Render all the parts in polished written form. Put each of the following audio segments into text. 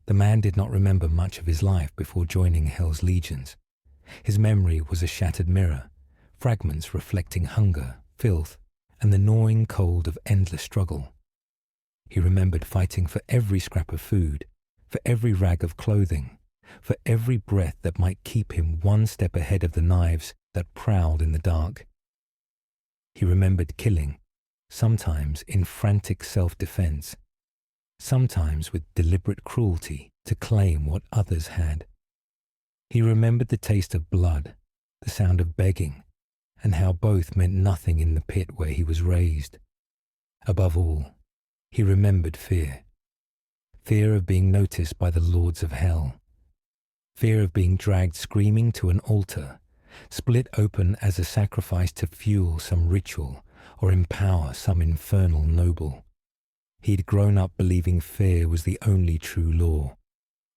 The man did not remember much of his life before joining Hell's legions. His memory was a shattered mirror, fragments reflecting hunger, filth, and the gnawing cold of endless struggle. He remembered fighting for every scrap of food, for every rag of clothing, for every breath that might keep him one step ahead of the knives that prowled in the dark. He remembered killing, sometimes in frantic self-defense, sometimes with deliberate cruelty to claim what others had. He remembered the taste of blood, the sound of begging, and how both meant nothing in the pit where he was raised. Above all, he remembered fear. Fear of being noticed by the lords of hell. Fear of being dragged screaming to an altar, split open as a sacrifice to fuel some ritual or empower some infernal noble. He'd grown up believing fear was the only true law,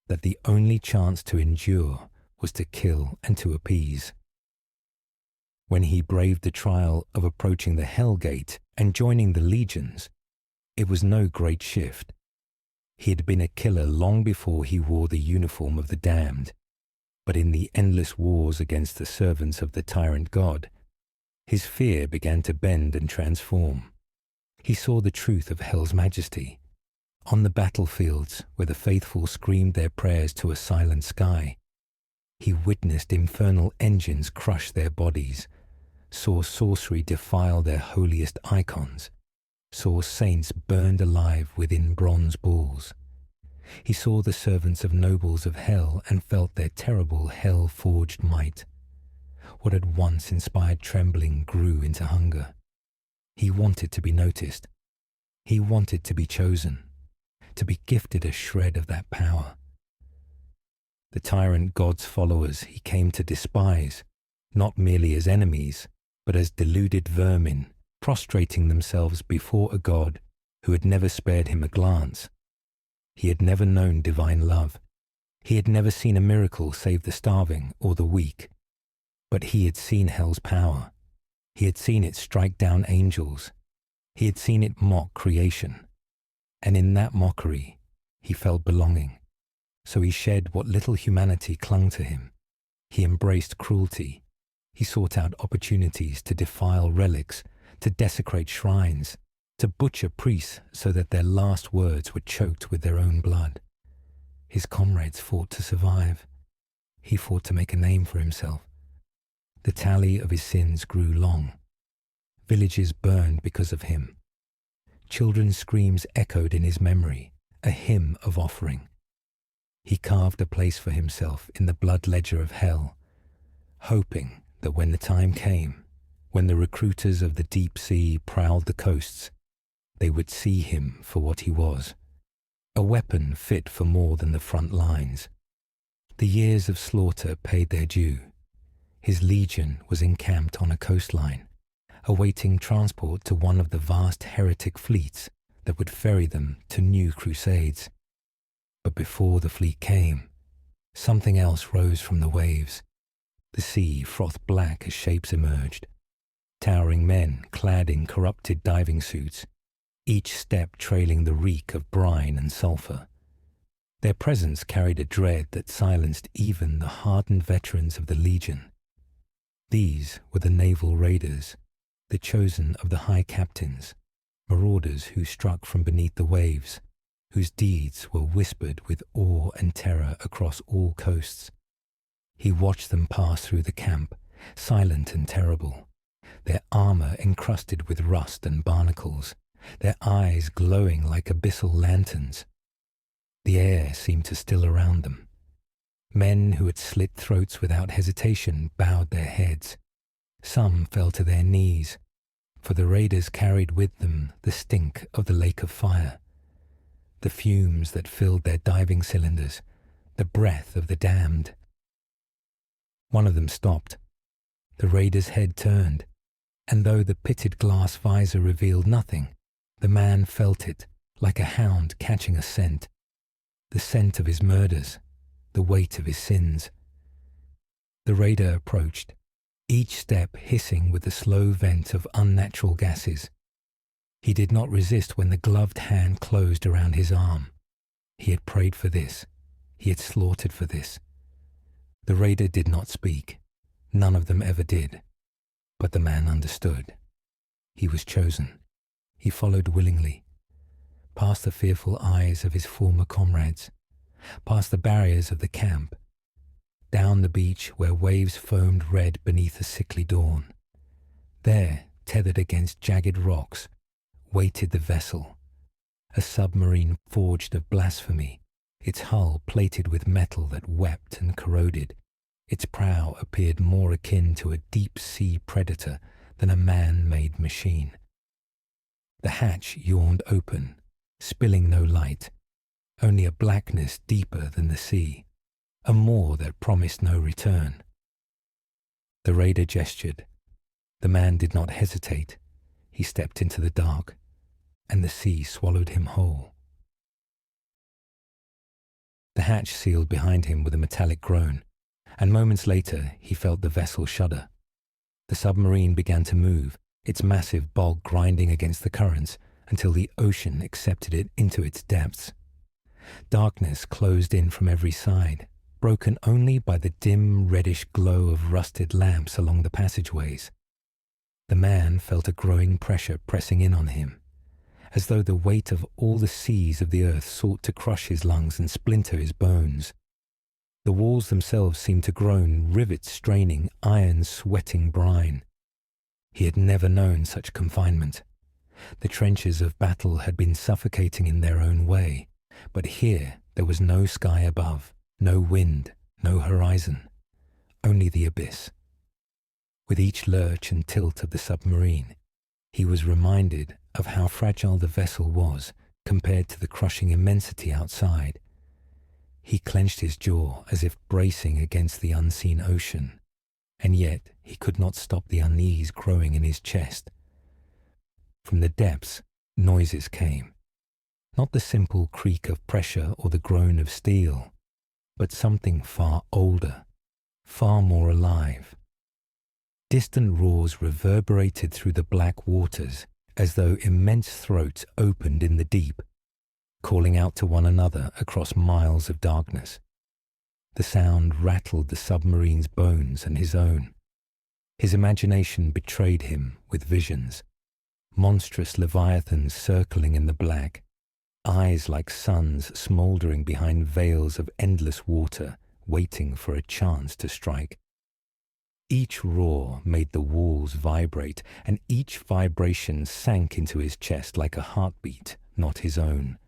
that the only chance to endure was to kill and to appease. When he braved the trial of approaching the Hell Gate and joining the legions, it was no great shift. He had been a killer long before he wore the uniform of the damned, but in the endless wars against the servants of the tyrant god, his fear began to bend and transform. He saw the truth of Hell's majesty. On the battlefields where the faithful screamed their prayers to a silent sky, he witnessed infernal engines crush their bodies, saw sorcery defile their holiest icons, saw saints burned alive within bronze balls. He saw the servants of nobles of hell and felt their terrible hell-forged might. What had once inspired trembling grew into hunger. He wanted to be noticed. He wanted to be chosen, to be gifted a shred of that power. The tyrant god's followers he came to despise, not merely as enemies, but as deluded vermin, prostrating themselves before a god who had never spared him a glance. He had never known divine love. He had never seen a miracle save the starving or the weak. But he had seen hell's power. He had seen it strike down angels. He had seen it mock creation. And in that mockery, he felt belonging. So he shed what little humanity clung to him. He embraced cruelty. He sought out opportunities to defile relics, to desecrate shrines, to butcher priests so that their last words were choked with their own blood. His comrades fought to survive. He fought to make a name for himself. The tally of his sins grew long. Villages burned because of him. Children's screams echoed in his memory, a hymn of offering. He carved a place for himself in the blood ledger of hell, hoping that when the time came, when the recruiters of the deep sea prowled the coasts, they would see him for what he was, a weapon fit for more than the front lines. The years of slaughter paid their due. His legion was encamped on a coastline, awaiting transport to one of the vast heretic fleets that would ferry them to new crusades. But before the fleet came, something else rose from the waves. The sea frothed black as shapes emerged. Towering men clad in corrupted diving suits, each step trailing the reek of brine and sulfur. Their presence carried a dread that silenced even the hardened veterans of the Legion. These were the naval raiders, the chosen of the high captains, marauders who struck from beneath the waves, whose deeds were whispered with awe and terror across all coasts. He watched them pass through the camp, silent and terrible, their armor encrusted with rust and barnacles, their eyes glowing like abyssal lanterns. The air seemed to still around them. Men who had slit throats without hesitation bowed their heads. Some fell to their knees, for the raiders carried with them the stink of the lake of fire, the fumes that filled their diving cylinders, the breath of the damned. One of them stopped. The raider's head turned, and though the pitted glass visor revealed nothing, the man felt it like a hound catching a scent, the scent of his murders, the weight of his sins. The raider approached, each step hissing with the slow vent of unnatural gases. He did not resist when the gloved hand closed around his arm. He had prayed for this, he had slaughtered for this. The raider did not speak. None of them ever did. But the man understood. He was chosen. He followed willingly, past the fearful eyes of his former comrades, past the barriers of the camp, down the beach where waves foamed red beneath a sickly dawn. There, tethered against jagged rocks, waited the vessel, a submarine forged of blasphemy, its hull plated with metal that wept and corroded. Its prow appeared more akin to a deep-sea predator than a man-made machine. The hatch yawned open, spilling no light, only a blackness deeper than the sea, a moor that promised no return. The raider gestured. The man did not hesitate. He stepped into the dark, and the sea swallowed him whole. The hatch sealed behind him with a metallic groan, and moments later he felt the vessel shudder. The submarine began to move, its massive bulk grinding against the currents until the ocean accepted it into its depths. Darkness closed in from every side, broken only by the dim reddish glow of rusted lamps along the passageways. The man felt a growing pressure pressing in on him, as though the weight of all the seas of the earth sought to crush his lungs and splinter his bones. The walls themselves seemed to groan, rivets straining, iron sweating brine. He had never known such confinement. The trenches of battle had been suffocating in their own way, but here there was no sky above, no wind, no horizon, only the abyss. With each lurch and tilt of the submarine, he was reminded of how fragile the vessel was compared to the crushing immensity outside. He clenched his jaw as if bracing against the unseen ocean, and yet he could not stop the unease growing in his chest. From the depths, noises came. Not the simple creak of pressure or the groan of steel, but something far older, far more alive. Distant roars reverberated through the black waters as though immense throats opened in the deep, calling out to one another across miles of darkness. The sound rattled the submarine's bones and his own. His imagination betrayed him with visions. Monstrous leviathans circling in the black, eyes like suns smouldering behind veils of endless water, waiting for a chance to strike. Each roar made the walls vibrate, and each vibration sank into his chest like a heartbeat, not his own.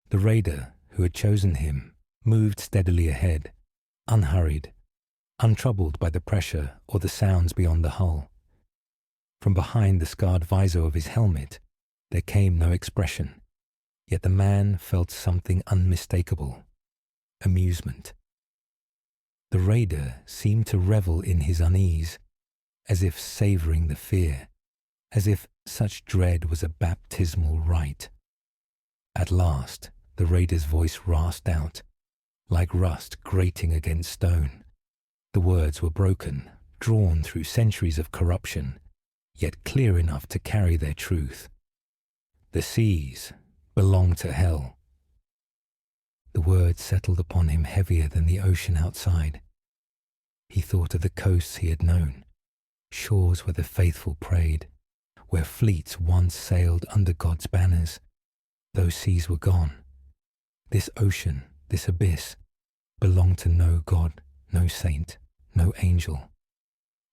The raider, who had chosen him, moved steadily ahead, unhurried, untroubled by the pressure or the sounds beyond the hull. From behind the scarred visor of his helmet, there came no expression, yet the man felt something unmistakable: amusement. The raider seemed to revel in his unease, as if savouring the fear, as if such dread was a baptismal rite. At last, the raider's voice rasped out, like rust grating against stone. The words were broken, drawn through centuries of corruption, yet clear enough to carry their truth. The seas belong to hell. The words settled upon him heavier than the ocean outside. He thought of the coasts he had known, shores where the faithful prayed, where fleets once sailed under God's banners. Those seas were gone. This ocean, this abyss, belonged to no god, no saint, no angel.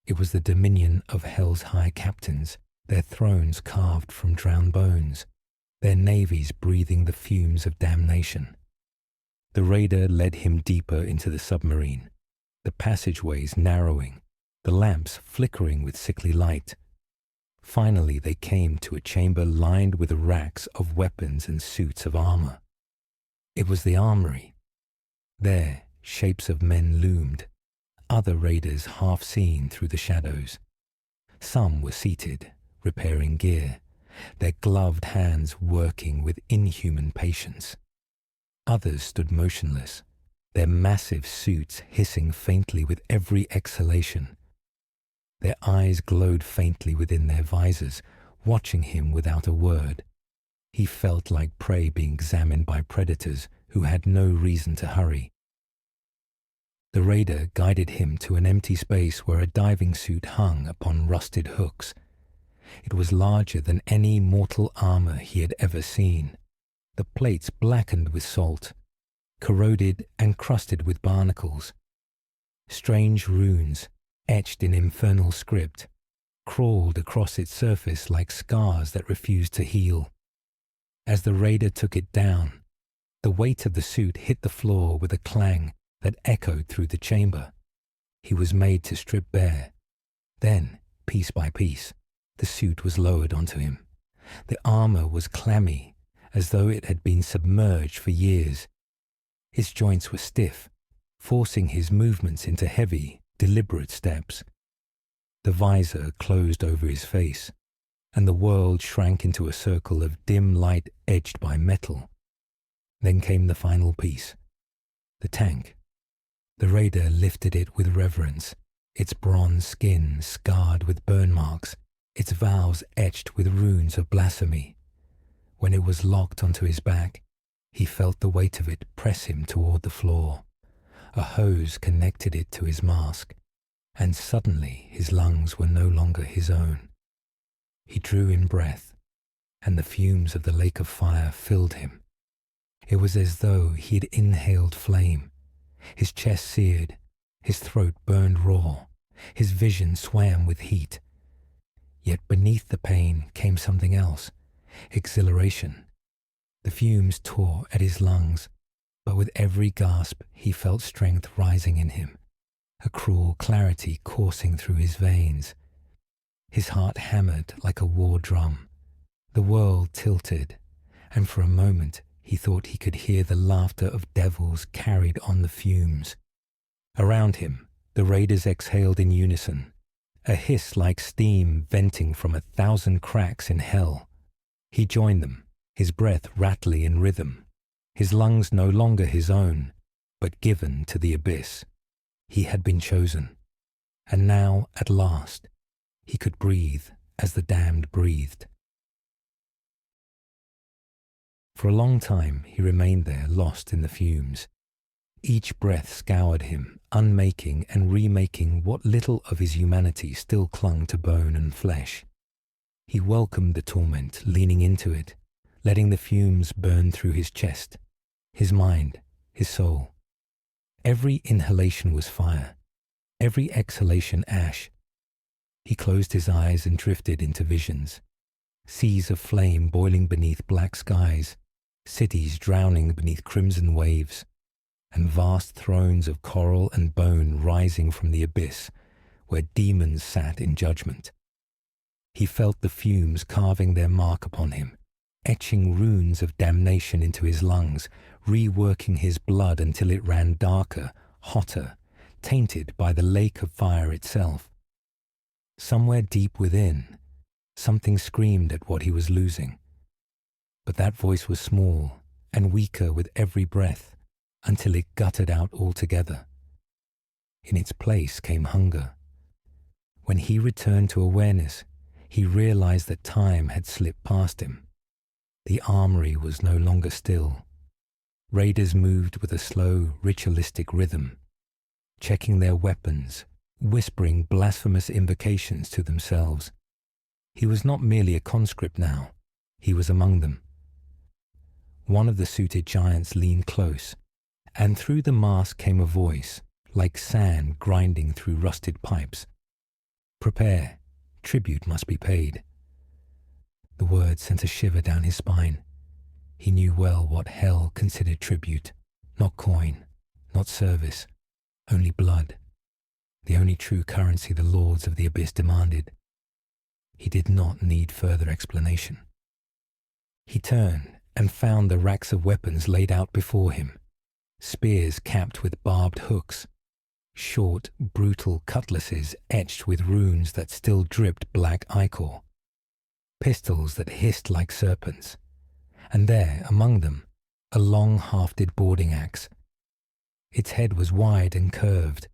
It was the dominion of hell's high captains, their thrones carved from drowned bones, their navies breathing the fumes of damnation. The raider led him deeper into the submarine, the passageways narrowing, the lamps flickering with sickly light. Finally they came to a chamber lined with racks of weapons and suits of armor. It was the armory. There, shapes of men loomed, other raiders half seen through the shadows. Some were seated, repairing gear, their gloved hands working with inhuman patience. Others stood motionless, their massive suits hissing faintly with every exhalation. Their eyes glowed faintly within their visors, watching him without a word. He felt like prey being examined by predators who had no reason to hurry. The raider guided him to an empty space where a diving suit hung upon rusted hooks. It was larger than any mortal armor he had ever seen, the plates blackened with salt, corroded and crusted with barnacles. Strange runes, etched in infernal script, crawled across its surface like scars that refused to heal. As the raider took it down, the weight of the suit hit the floor with a clang that echoed through the chamber. He was made to strip bare. Then, piece by piece, the suit was lowered onto him. The armor was clammy, as though it had been submerged for years. Its joints were stiff, forcing his movements into heavy, deliberate steps. The visor closed over his face, and the world shrank into a circle of dim light edged by metal. Then came the final piece, the tank. The raider lifted it with reverence, its bronze skin scarred with burn marks, its valves etched with runes of blasphemy. When it was locked onto his back, he felt the weight of it press him toward the floor. A hose connected it to his mask, and suddenly his lungs were no longer his own. He drew in breath, and the fumes of the lake of fire filled him. It was as though he had inhaled flame. His chest seared, his throat burned raw, his vision swam with heat. Yet beneath the pain came something else, exhilaration. The fumes tore at his lungs, but with every gasp he felt strength rising in him, a cruel clarity coursing through his veins. His heart hammered like a war drum. The world tilted, and for a moment he thought he could hear the laughter of devils carried on the fumes. Around him, the raiders exhaled in unison, a hiss like steam venting from 1,000 cracks in hell. He joined them, his breath rattly in rhythm, his lungs no longer his own, but given to the abyss. He had been chosen, and now, at last, he could breathe as the damned breathed. For a long time he remained there, lost in the fumes. Each breath scoured him, unmaking and remaking what little of his humanity still clung to bone and flesh. He welcomed the torment, leaning into it, letting the fumes burn through his chest, his mind, his soul. Every inhalation was fire, every exhalation ash. He closed his eyes and drifted into visions. Seas of flame boiling beneath black skies, cities drowning beneath crimson waves, and vast thrones of coral and bone rising from the abyss where demons sat in judgment. He felt the fumes carving their mark upon him, etching runes of damnation into his lungs, reworking his blood until it ran darker, hotter, tainted by the lake of fire itself. Somewhere deep within, something screamed at what he was losing. But that voice was small and weaker with every breath until it guttered out altogether. In its place came hunger. When he returned to awareness, he realized that time had slipped past him. The armory was no longer still. Raiders moved with a slow, ritualistic rhythm, checking their weapons, whispering blasphemous invocations to themselves. He was not merely a conscript now, he was among them. One of the suited giants leaned close, and through the mask came a voice, like sand grinding through rusted pipes. "Prepare, tribute must be paid." The words sent a shiver down his spine. He knew well what hell considered tribute, not coin, not service, only blood, the only true currency the lords of the abyss demanded. He did not need further explanation. He turned and found the racks of weapons laid out before him, spears capped with barbed hooks, short, brutal cutlasses etched with runes that still dripped black ichor, pistols that hissed like serpents, and there, among them, a long hafted boarding axe. Its head was wide and curved,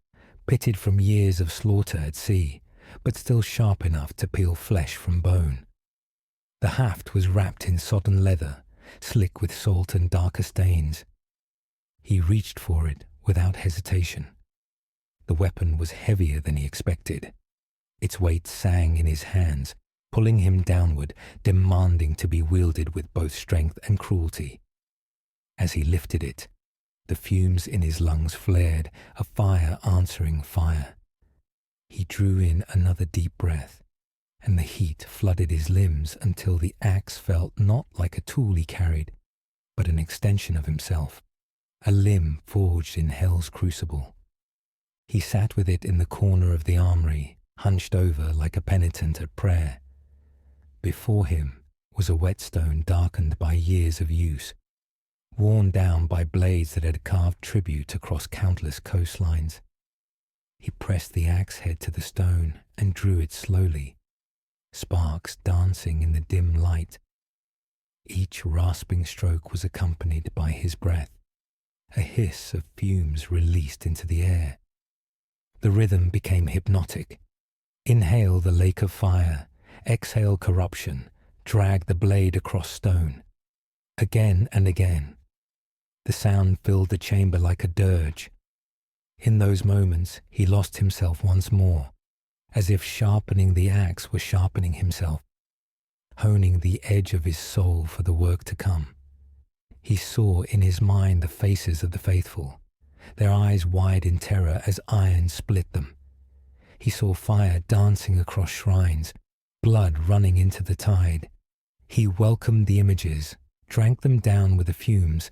pitted from years of slaughter at sea, but still sharp enough to peel flesh from bone. The haft was wrapped in sodden leather, slick with salt and darker stains. He reached for it without hesitation. The weapon was heavier than he expected. Its weight sang in his hands, pulling him downward, demanding to be wielded with both strength and cruelty. As he lifted it, the fumes in his lungs flared, a fire answering fire. He drew in another deep breath, and the heat flooded his limbs until the axe felt not like a tool he carried, but an extension of himself, a limb forged in hell's crucible. He sat with it in the corner of the armory, hunched over like a penitent at prayer. Before him was a whetstone darkened by years of use, worn down by blades that had carved tribute across countless coastlines. He pressed the axe head to the stone and drew it slowly, sparks dancing in the dim light. Each rasping stroke was accompanied by his breath, a hiss of fumes released into the air. The rhythm became hypnotic. Inhale the lake of fire, exhale corruption, drag the blade across stone. Again and again. The sound filled the chamber like a dirge. In those moments, he lost himself once more, as if sharpening the axe was sharpening himself, honing the edge of his soul for the work to come. He saw in his mind the faces of the faithful, their eyes wide in terror as iron split them. He saw fire dancing across shrines, blood running into the tide. He welcomed the images, drank them down with the fumes,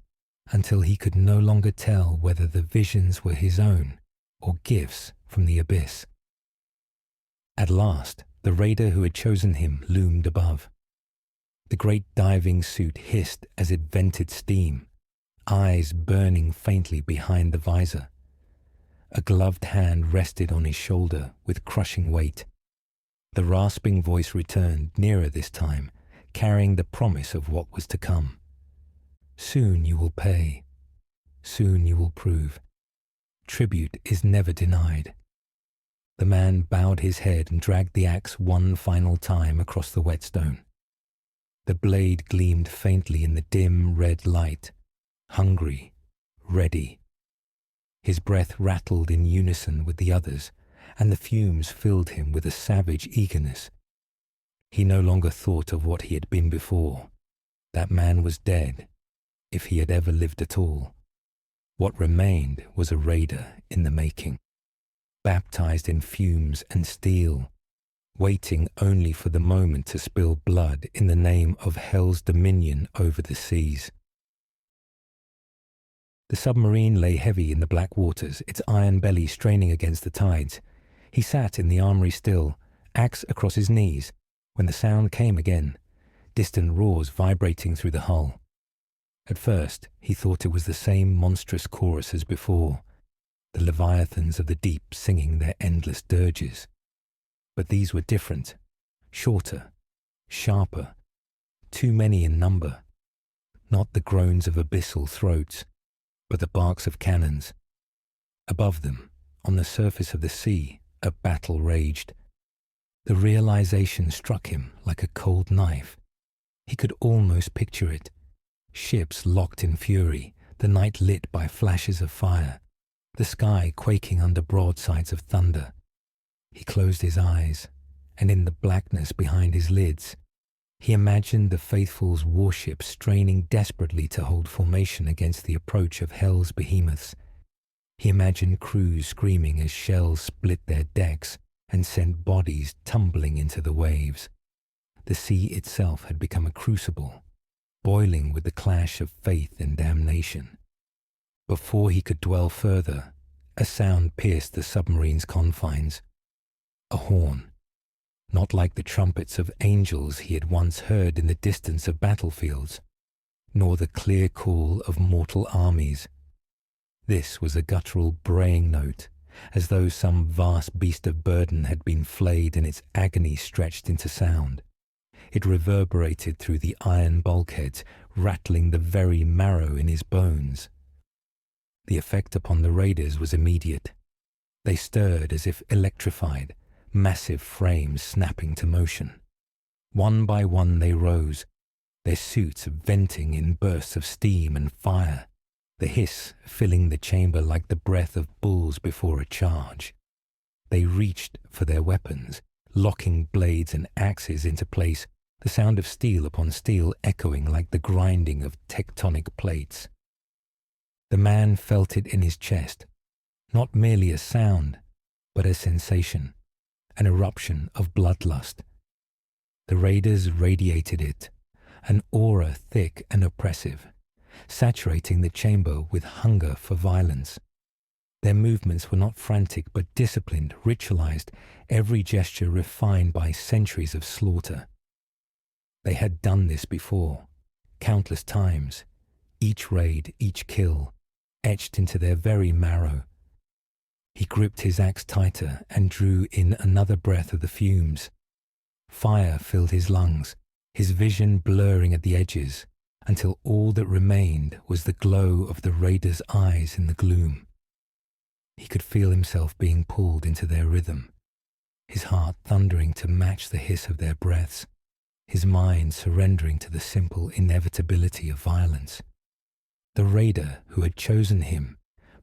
until he could no longer tell whether the visions were his own or gifts from the abyss. At last, the raider who had chosen him loomed above. The great diving suit hissed as it vented steam, eyes burning faintly behind the visor. A gloved hand rested on his shoulder with crushing weight. The rasping voice returned, nearer this time, carrying the promise of what was to come. Soon you will pay. Soon you will prove. Tribute is never denied. The man bowed his head and dragged the axe one final time across the whetstone. The blade gleamed faintly in the dim red light, hungry, ready. His breath rattled in unison with the others, and the fumes filled him with a savage eagerness. He no longer thought of what he had been before. That man was dead, if he had ever lived at all. What remained was a raider in the making, baptized in fumes and steel, waiting only for the moment to spill blood in the name of hell's dominion over the seas. The submarine lay heavy in the black waters, its iron belly straining against the tides. He sat in the armory still, axe across his knees, when the sound came again, distant roars vibrating through the hull. At first, he thought it was the same monstrous chorus as before, the leviathans of the deep singing their endless dirges. But these were different, shorter, sharper, too many in number. Not the groans of abyssal throats, but the barks of cannons. Above them, on the surface of the sea, a battle raged. The realization struck him like a cold knife. He could almost picture it. Ships locked in fury, the night lit by flashes of fire, the sky quaking under broadsides of thunder. He closed his eyes, and in the blackness behind his lids, he imagined the faithful's warships straining desperately to hold formation against the approach of hell's behemoths. He imagined crews screaming as shells split their decks and sent bodies tumbling into the waves. The sea itself had become a crucible, boiling with the clash of faith and damnation. Before he could dwell further, a sound pierced the submarine's confines. A horn, not like the trumpets of angels he had once heard in the distance of battlefields, nor the clear call of mortal armies. This was a guttural braying note, as though some vast beast of burden had been flayed and its agony stretched into sound. It reverberated through the iron bulkheads, rattling the very marrow in his bones. The effect upon the raiders was immediate. They stirred as if electrified, massive frames snapping to motion. One by one they rose, their suits venting in bursts of steam and fire. the hiss filling the chamber like the breath of bulls before a charge. They reached for their weapons, locking blades and axes into place, the sound of steel upon steel echoing like the grinding of tectonic plates. The man felt it in his chest, not merely a sound, but a sensation, an eruption of bloodlust. The raiders radiated it, an aura thick and oppressive, saturating the chamber with hunger for violence. Their movements were not frantic but disciplined, ritualized, every gesture refined by centuries of slaughter. They had done this before, countless times, each raid, each kill, etched into their very marrow. He gripped his axe tighter and drew in another breath of the fumes. Fire filled his lungs, his vision blurring at the edges, until all that remained was the glow of the raiders' eyes in the gloom. He could feel himself being pulled into their rhythm, his heart thundering to match the hiss of their breaths, his mind surrendering to the simple inevitability of violence. The raider who had chosen him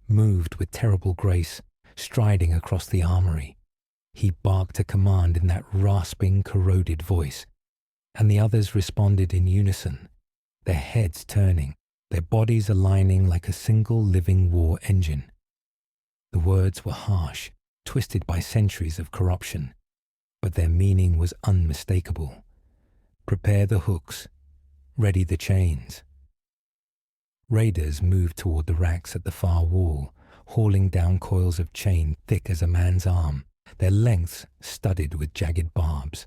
moved with terrible grace, striding across the armory. He barked a command in that rasping, corroded voice, and the others responded in unison, their heads turning, their bodies aligning like a single living war engine. The words were harsh, twisted by centuries of corruption, but their meaning was unmistakable. Prepare the hooks, ready the chains. Raiders moved toward the racks at the far wall, hauling down coils of chain thick as a man's arm, their lengths studded with jagged barbs.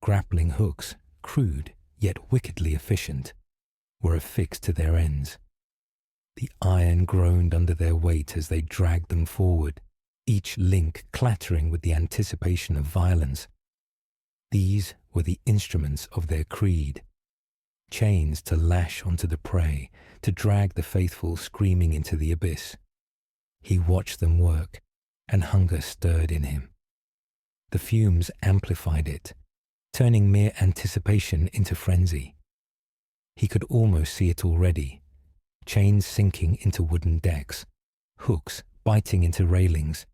Grappling hooks, crude yet wickedly efficient, were affixed to their ends. The iron groaned under their weight as they dragged them forward, each link clattering with the anticipation of violence. These were the instruments of their creed, chains to lash onto the prey, to drag the faithful screaming into the abyss. He watched them work, and hunger stirred in him. The fumes amplified it, turning mere anticipation into frenzy. He could almost see it already, chains sinking into wooden decks, hooks biting into railings,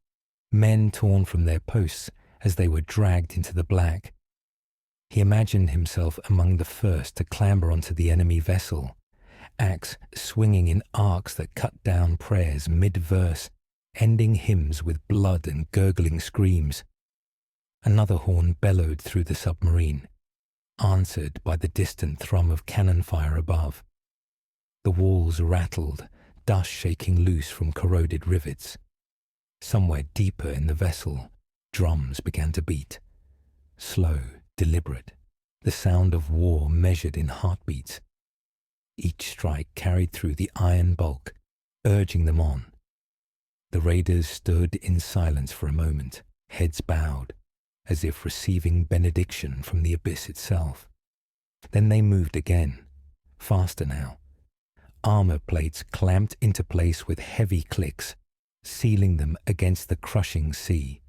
men torn from their posts as they were dragged into the black. He imagined himself among the first to clamber onto the enemy vessel, axe swinging in arcs that cut down prayers mid-verse, ending hymns with blood and gurgling screams. Another horn bellowed through the submarine, answered by the distant thrum of cannon fire above. The walls rattled, dust shaking loose from corroded rivets. Somewhere deeper in the vessel, drums began to beat. Slow, deliberate, the sound of war measured in heartbeats. Each strike carried through the iron bulk, urging them on. The raiders stood in silence for a moment, heads bowed, as if receiving benediction from the abyss itself. Then they moved again, faster now. Armor plates clamped into place with heavy clicks, sealing them against the crushing sea.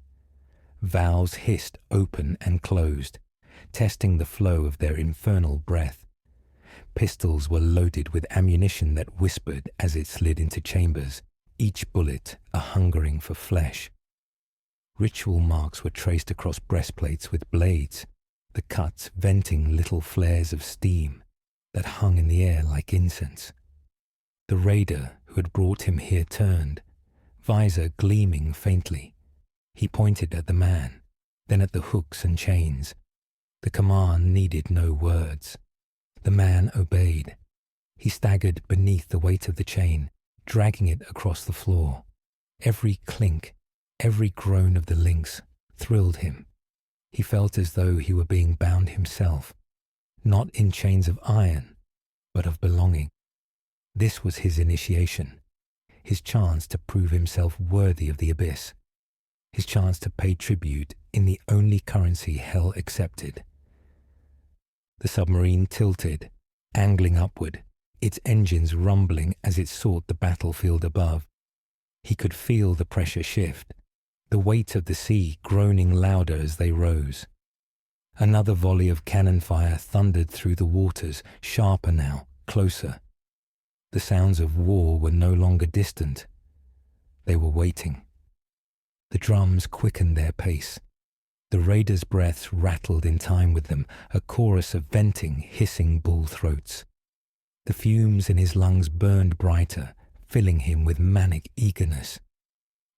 Valves hissed open and closed, testing the flow of their infernal breath. Pistols were loaded with ammunition that whispered as it slid into chambers, each bullet a hungering for flesh. Ritual marks were traced across breastplates with blades, the cuts venting little flares of steam that hung in the air like incense. The raider who had brought him here turned, visor gleaming faintly. He pointed at the man, then at the hooks and chains. The command needed no words. The man obeyed. He staggered beneath the weight of the chain, dragging it across the floor. Every clink, every groan of the links thrilled him. He felt as though he were being bound himself, not in chains of iron, but of belonging. This was his initiation, his chance to prove himself worthy of the abyss, his chance to pay tribute in the only currency hell accepted. The submarine tilted, angling upward, its engines rumbling as it sought the battlefield above. He could feel the pressure shift, the weight of the sea groaning louder as they rose. Another volley of cannon fire thundered through the waters, sharper now, closer. The sounds of war were no longer distant. They were waiting. The drums quickened their pace. The raiders' breaths rattled in time with them, a chorus of venting, hissing bull throats. The fumes in his lungs burned brighter, filling him with manic eagerness.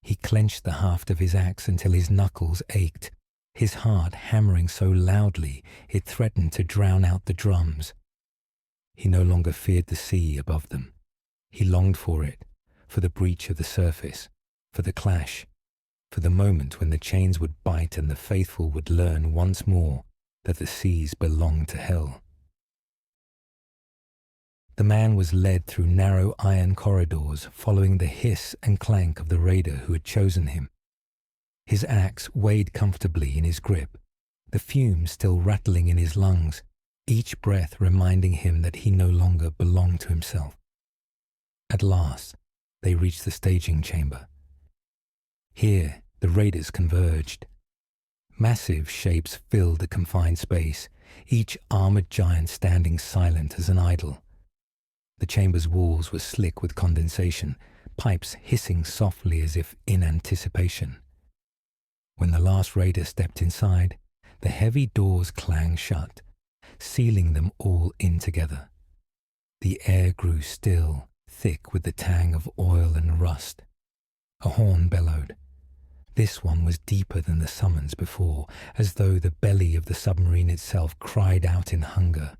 He clenched the haft of his axe until his knuckles ached, his heart hammering so loudly it threatened to drown out the drums. He no longer feared the sea above them. He longed for it, for the breach of the surface, for the clash, for the moment when the chains would bite and the faithful would learn once more that the seas belonged to hell. The man was led through narrow iron corridors, following the hiss and clank of the raider who had chosen him. His axe weighed comfortably in his grip, the fumes still rattling in his lungs, each breath reminding him that he no longer belonged to himself. At last, they reached the staging chamber. Here, the raiders converged. Massive shapes filled the confined space, each armored giant standing silent as an idol. The chamber's walls were slick with condensation, pipes hissing softly as if in anticipation. When the last raider stepped inside, the heavy doors clanged shut, sealing them all in together. The air grew still, thick with the tang of oil and rust. A horn bellowed. This one was deeper than the summons before, as though the belly of the submarine itself cried out in hunger.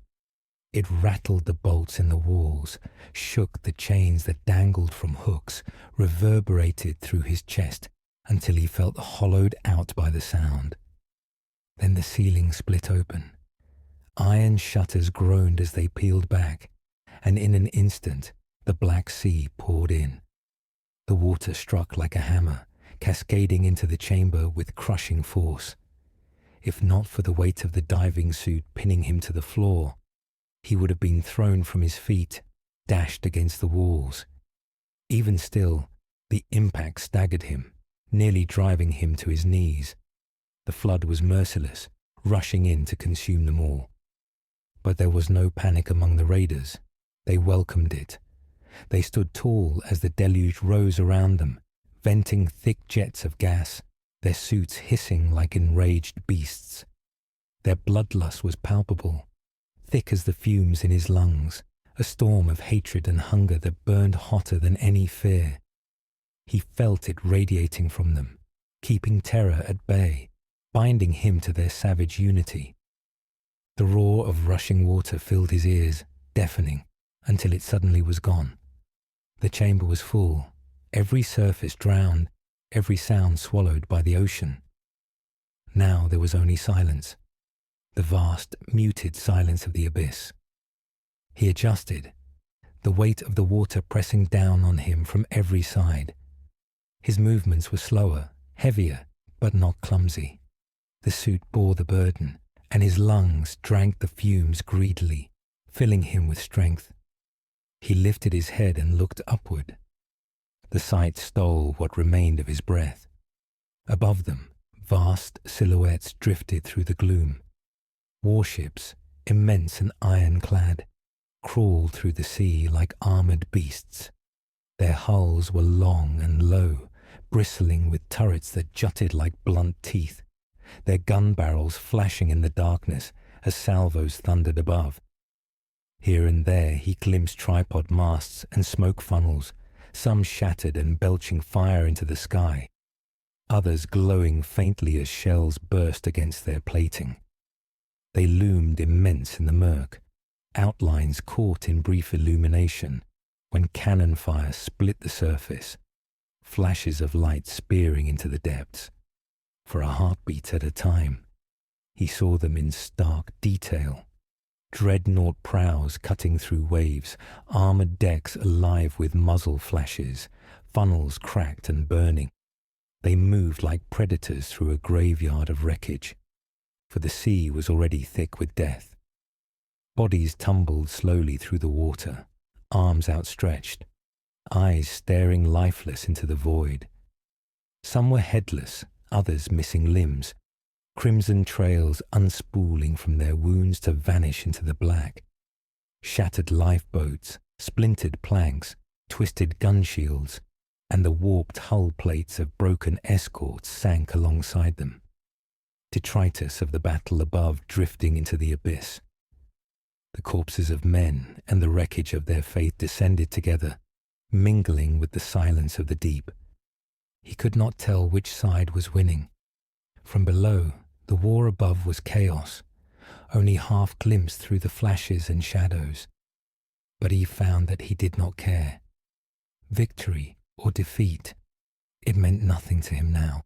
It rattled the bolts in the walls, shook the chains that dangled from hooks, reverberated through his chest until he felt hollowed out by the sound. Then the ceiling split open. Iron shutters groaned as they peeled back, and in an instant the black sea poured in. The water struck like a hammer, cascading into the chamber with crushing force. If not for the weight of the diving suit pinning him to the floor, he would have been thrown from his feet, dashed against the walls. Even still, the impact staggered him, nearly driving him to his knees. The flood was merciless, rushing in to consume them all. But there was no panic among the raiders. They welcomed it. They stood tall as the deluge rose around them, venting thick jets of gas, their suits hissing like enraged beasts. Their bloodlust was palpable, thick as the fumes in his lungs, a storm of hatred and hunger that burned hotter than any fear. He felt it radiating from them, keeping terror at bay, binding him to their savage unity. The roar of rushing water filled his ears, deafening, until it suddenly was gone. The chamber was full, every surface drowned, every sound swallowed by the ocean. Now there was only silence, the vast, muted silence of the abyss. He adjusted, the weight of the water pressing down on him from every side. His movements were slower, heavier, but not clumsy. The suit bore the burden, and his lungs drank the fumes greedily, filling him with strength. He lifted his head and looked upward. The sight stole what remained of his breath. Above them, vast silhouettes drifted through the gloom. Warships, immense and ironclad, crawled through the sea like armored beasts. Their hulls were long and low, bristling with turrets that jutted like blunt teeth, their gun barrels flashing in the darkness as salvos thundered above. Here and there he glimpsed tripod masts and smoke funnels, some shattered and belching fire into the sky, others glowing faintly as shells burst against their plating. They loomed immense in the murk, outlines caught in brief illumination, when cannon fire split the surface, flashes of light spearing into the depths. For a heartbeat at a time, he saw them in stark detail. Dreadnought prows cutting through waves, armored decks alive with muzzle flashes, funnels cracked and burning. They moved like predators through a graveyard of wreckage, for the sea was already thick with death. Bodies tumbled slowly through the water, arms outstretched, eyes staring lifeless into the void. Some were headless, others missing limbs, crimson trails unspooling from their wounds to vanish into the black. Shattered lifeboats, splintered planks, twisted gun shields, and the warped hull plates of broken escorts sank alongside them. Detritus of the battle above drifting into the abyss. The corpses of men and the wreckage of their faith descended together, mingling with the silence of the deep. He could not tell which side was winning. From below, the war above was chaos, only half glimpsed through the flashes and shadows. But he found that he did not care. Victory or defeat, it meant nothing to him now.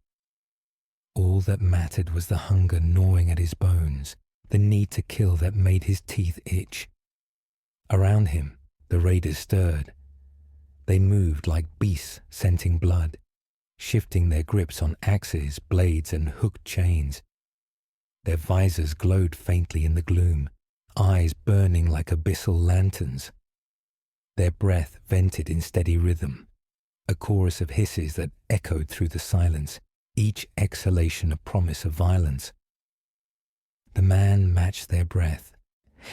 All that mattered was the hunger gnawing at his bones, the need to kill that made his teeth itch. Around him, the raiders stirred. They moved like beasts scenting blood, shifting their grips on axes, blades, and hooked chains. Their visors glowed faintly in the gloom, eyes burning like abyssal lanterns. Their breath vented in steady rhythm, a chorus of hisses that echoed through the silence, each exhalation a promise of violence. The man matched their breath,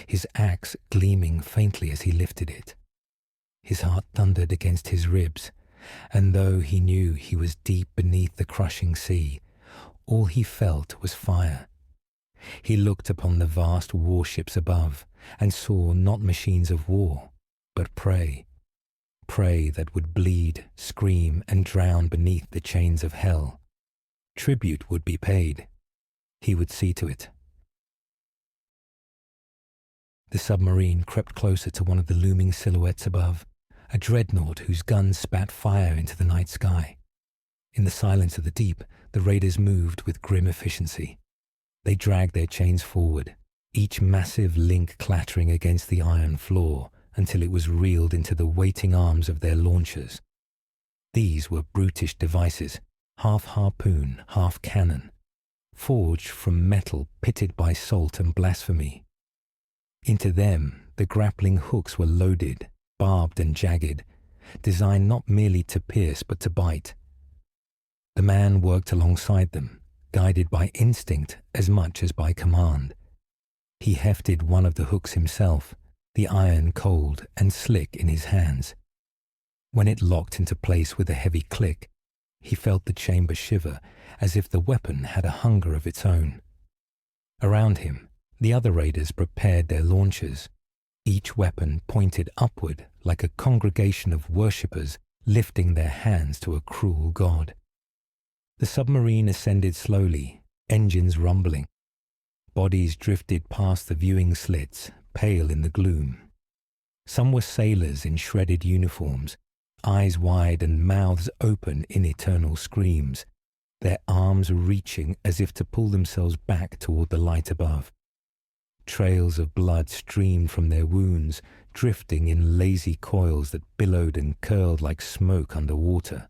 his axe gleaming faintly as he lifted it. His heart thundered against his ribs, and though he knew he was deep beneath the crushing sea, all he felt was fire. He looked upon the vast warships above and saw not machines of war, but prey. Prey that would bleed, scream, and drown beneath the chains of hell. Tribute would be paid. He would see to it. The submarine crept closer to one of the looming silhouettes above, a dreadnought whose guns spat fire into the night sky. In the silence of the deep, the raiders moved with grim efficiency. They dragged their chains forward, each massive link clattering against the iron floor until it was reeled into the waiting arms of their launchers. These were brutish devices, half harpoon, half cannon, forged from metal pitted by salt and blasphemy. Into them, the grappling hooks were loaded, barbed and jagged, designed not merely to pierce but to bite. The man worked alongside them, guided by instinct as much as by command. He hefted one of the hooks himself, the iron cold and slick in his hands. When it locked into place with a heavy click, he felt the chamber shiver as if the weapon had a hunger of its own. Around him, the other raiders prepared their launchers, each weapon pointed upward like a congregation of worshippers lifting their hands to a cruel god. The submarine ascended slowly, engines rumbling. Bodies drifted past the viewing slits, pale in the gloom. Some were sailors in shredded uniforms, eyes wide and mouths open in eternal screams, their arms reaching as if to pull themselves back toward the light above. Trails of blood streamed from their wounds, drifting in lazy coils that billowed and curled like smoke under water.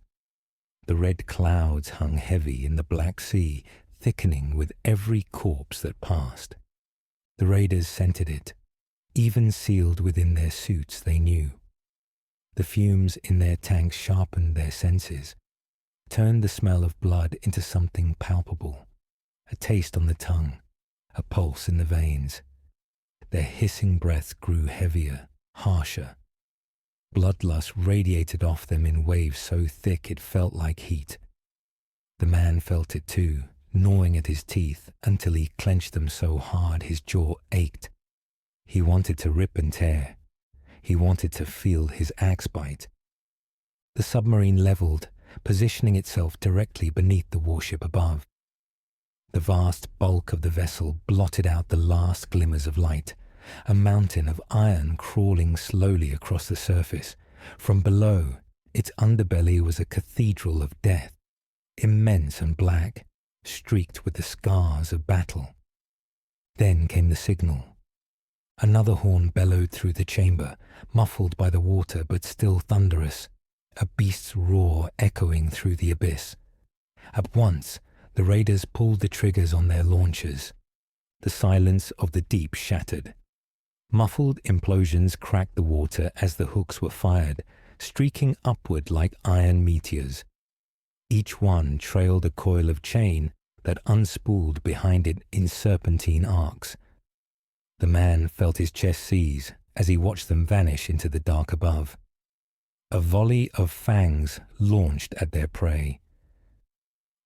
The red clouds hung heavy in the Black Sea, thickening with every corpse that passed. The raiders scented it. Even sealed within their suits, they knew. The fumes in their tanks sharpened their senses, turned the smell of blood into something palpable, a taste on the tongue, a pulse in the veins. Their hissing breaths grew heavier, harsher. Bloodlust radiated off them in waves so thick it felt like heat. The man felt it too, gnawing at his teeth until he clenched them so hard his jaw ached. He wanted to rip and tear. He wanted to feel his axe bite. The submarine leveled, positioning itself directly beneath the warship above. The vast bulk of the vessel blotted out the last glimmers of light, a mountain of iron crawling slowly across the surface. From below, its underbelly was a cathedral of death, immense and black, streaked with the scars of battle. Then came the signal. Another horn bellowed through the chamber, muffled by the water but still thunderous, a beast's roar echoing through the abyss. At once, the raiders pulled the triggers on their launchers. The silence of the deep shattered. Muffled implosions cracked the water as the hooks were fired, streaking upward like iron meteors. Each one trailed a coil of chain that unspooled behind it in serpentine arcs. The man felt his chest seize as he watched them vanish into the dark above. A volley of fangs launched at their prey.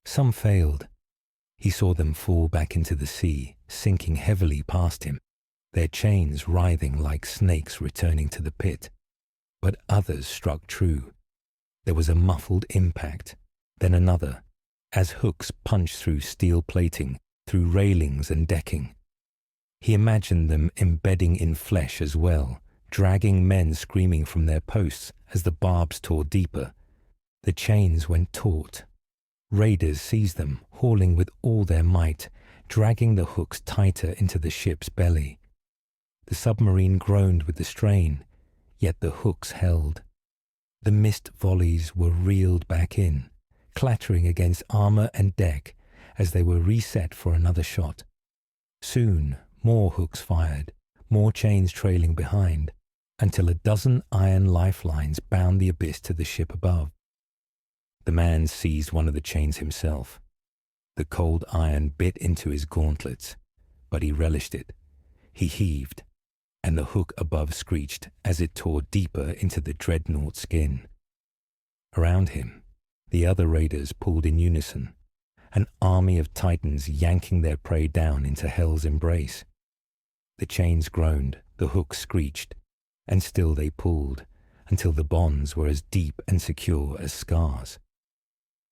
Some failed. He saw them fall back into the sea, sinking heavily past him, their chains writhing like snakes returning to the pit. But others struck true. There was a muffled impact, then another, as hooks punched through steel plating, through railings and decking. He imagined them embedding in flesh as well, dragging men screaming from their posts as the barbs tore deeper. The chains went taut. Raiders seized them, hauling with all their might, dragging the hooks tighter into the ship's belly. The submarine groaned with the strain, yet the hooks held. The missed volleys were reeled back in, clattering against armor and deck as they were reset for another shot. Soon, more hooks fired, more chains trailing behind, until a dozen iron lifelines bound the abyss to the ship above. The man seized one of the chains himself. The cold iron bit into his gauntlets, but he relished it. He heaved, and the hook above screeched as it tore deeper into the dreadnought skin. Around him, the other raiders pulled in unison, an army of titans yanking their prey down into hell's embrace. The chains groaned, the hooks screeched, and still they pulled, until the bonds were as deep and secure as scars.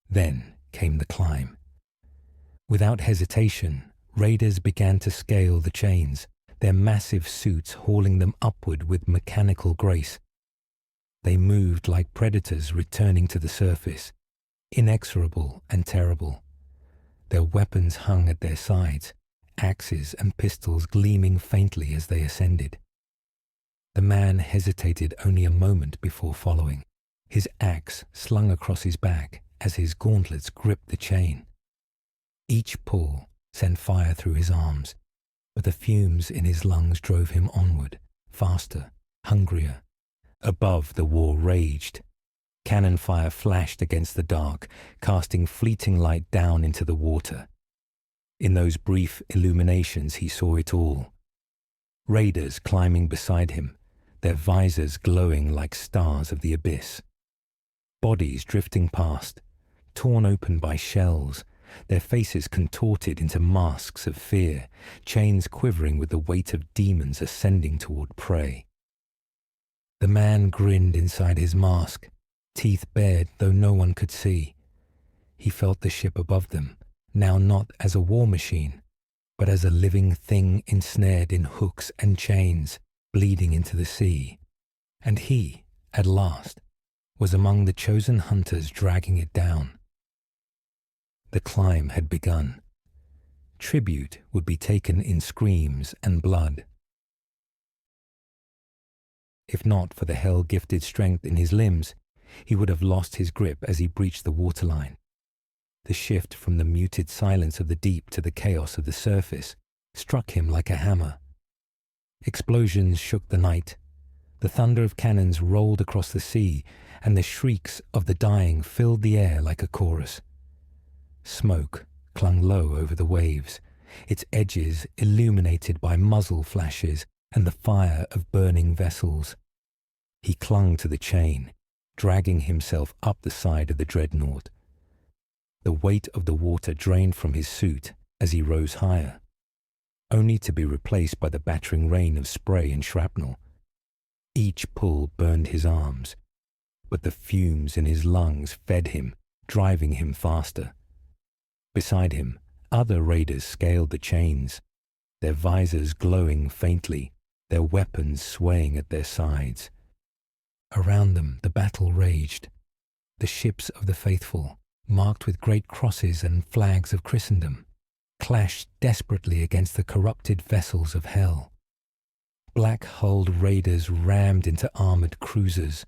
Then came the climb. Without hesitation, raiders began to scale the chains, their massive suits hauling them upward with mechanical grace. They moved like predators returning to the surface, inexorable and terrible. Their weapons hung at their sides, axes and pistols gleaming faintly as they ascended. The man hesitated only a moment before following, his axe slung across his back as his gauntlets gripped the chain. Each pull sent fire through his arms, but the fumes in his lungs drove him onward, faster, hungrier. Above, the war raged. Cannon fire flashed against the dark, casting fleeting light down into the water. In those brief illuminations he saw it all. Raiders climbing beside him, their visors glowing like stars of the abyss. Bodies drifting past, torn open by shells, their faces contorted into masks of fear, chains quivering with the weight of demons ascending toward prey. The man grinned inside his mask, teeth bared though no one could see. He felt the ship above them, now not as a war machine, but as a living thing ensnared in hooks and chains, bleeding into the sea. And he, at last, was among the chosen hunters dragging it down. The climb had begun. Tribute would be taken in screams and blood. If not for the hell-gifted strength in his limbs, he would have lost his grip as he breached the waterline. The shift from the muted silence of the deep to the chaos of the surface struck him like a hammer. Explosions shook the night. The thunder of cannons rolled across the sea, and the shrieks of the dying filled the air like a chorus. Smoke clung low over the waves, its edges illuminated by muzzle flashes and the fire of burning vessels. He clung to the chain, dragging himself up the side of the dreadnought. The weight of the water drained from his suit as he rose higher, only to be replaced by the battering rain of spray and shrapnel. Each pull burned his arms, but the fumes in his lungs fed him, driving him faster. Beside him, other raiders scaled the chains, their visors glowing faintly, their weapons swaying at their sides. Around them the battle raged. The ships of the faithful, marked with great crosses and flags of Christendom, clashed desperately against the corrupted vessels of hell. Black-hulled raiders rammed into armored cruisers.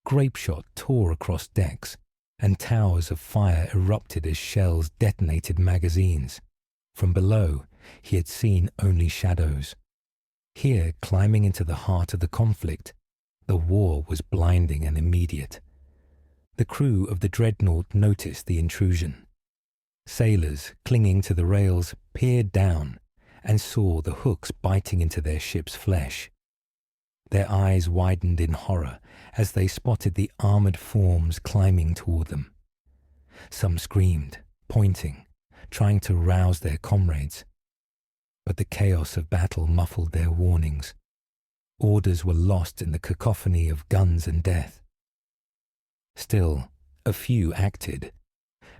Grapeshot tore across decks, and towers of fire erupted as shells detonated magazines. From below, he had seen only shadows. Here, climbing into the heart of the conflict, the war was blinding and immediate. The crew of the dreadnought noticed the intrusion. Sailors, clinging to the rails, peered down and saw the hooks biting into their ship's flesh. Their eyes widened in horror as they spotted the armored forms climbing toward them. Some screamed, pointing, trying to rouse their comrades. But the chaos of battle muffled their warnings. Orders were lost in the cacophony of guns and death. Still, a few acted.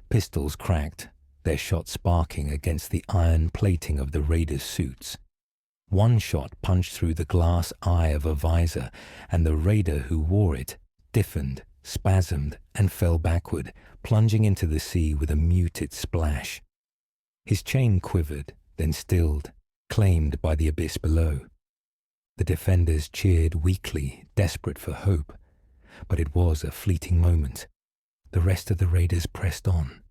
Pistols cracked, their shots sparking against the iron plating of the raiders' suits. One shot punched through the glass eye of a visor, and the raider who wore it stiffened, spasmed, and fell backward, plunging into the sea with a muted splash. His chain quivered, then stilled, claimed by the abyss below. The defenders cheered weakly, desperate for hope, but it was a fleeting moment. The rest of the raiders pressed on.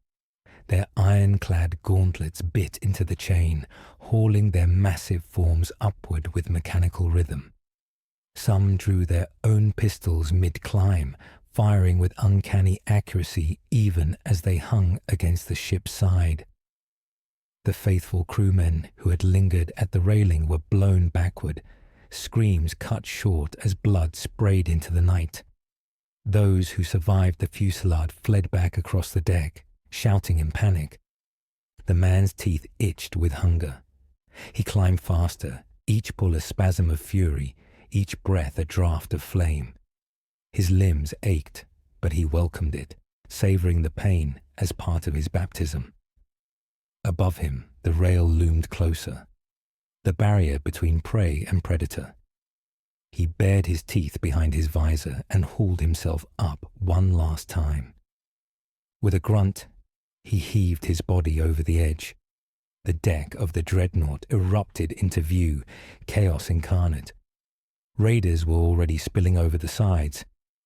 Their iron-clad gauntlets bit into the chain, hauling their massive forms upward with mechanical rhythm. Some drew their own pistols mid-climb, firing with uncanny accuracy even as they hung against the ship's side. The faithful crewmen who had lingered at the railing were blown backward, screams cut short as blood sprayed into the night. Those who survived the fusillade fled back across the deck, shouting in panic. The man's teeth itched with hunger. He climbed faster, each pull a spasm of fury, each breath a draught of flame. His limbs ached, but he welcomed it, savoring the pain as part of his baptism. Above him, the rail loomed closer, the barrier between prey and predator. He bared his teeth behind his visor and hauled himself up one last time. With a grunt, he heaved his body over the edge. The deck of the dreadnought erupted into view, chaos incarnate. Raiders were already spilling over the sides,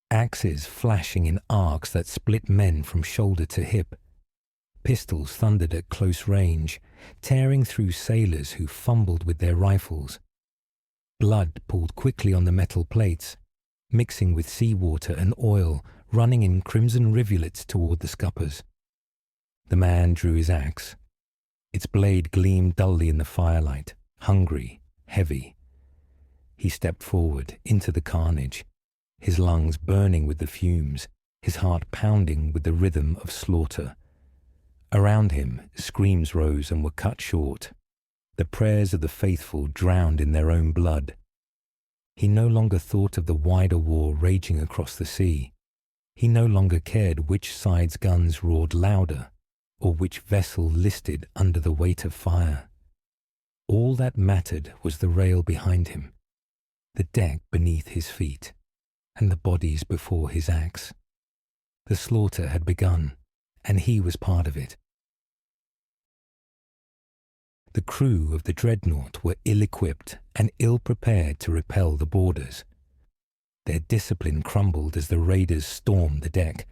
axes flashing in arcs that split men from shoulder to hip. Pistols thundered at close range, tearing through sailors who fumbled with their rifles. Blood pooled quickly on the metal plates, mixing with seawater and oil, running in crimson rivulets toward the scuppers. The man drew his axe. Its blade gleamed dully in the firelight, hungry, heavy. He stepped forward into the carnage, his lungs burning with the fumes, his heart pounding with the rhythm of slaughter. Around him, screams rose and were cut short. The prayers of the faithful drowned in their own blood. He no longer thought of the wider war raging across the sea. He no longer cared which side's guns roared louder, or which vessel listed under the weight of fire. All that mattered was the rail behind him, the deck beneath his feet, and the bodies before his axe. The slaughter had begun, and he was part of it. The crew of the dreadnought were ill-equipped and ill-prepared to repel the boarders. Their discipline crumbled as the raiders stormed the deck.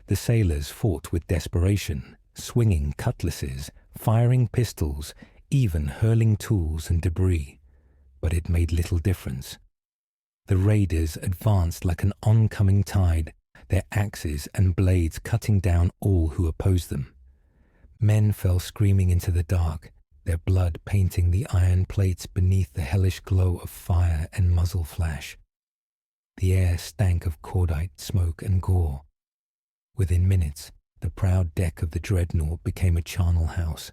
The sailors fought with desperation, swinging cutlasses, firing pistols, even hurling tools and debris. But it made little difference. The raiders advanced like an oncoming tide, their axes and blades cutting down all who opposed them. Men fell screaming into the dark, their blood painting the iron plates beneath the hellish glow of fire and muzzle flash. The air stank of cordite, smoke, and gore. Within minutes, the proud deck of the dreadnought became a charnel house.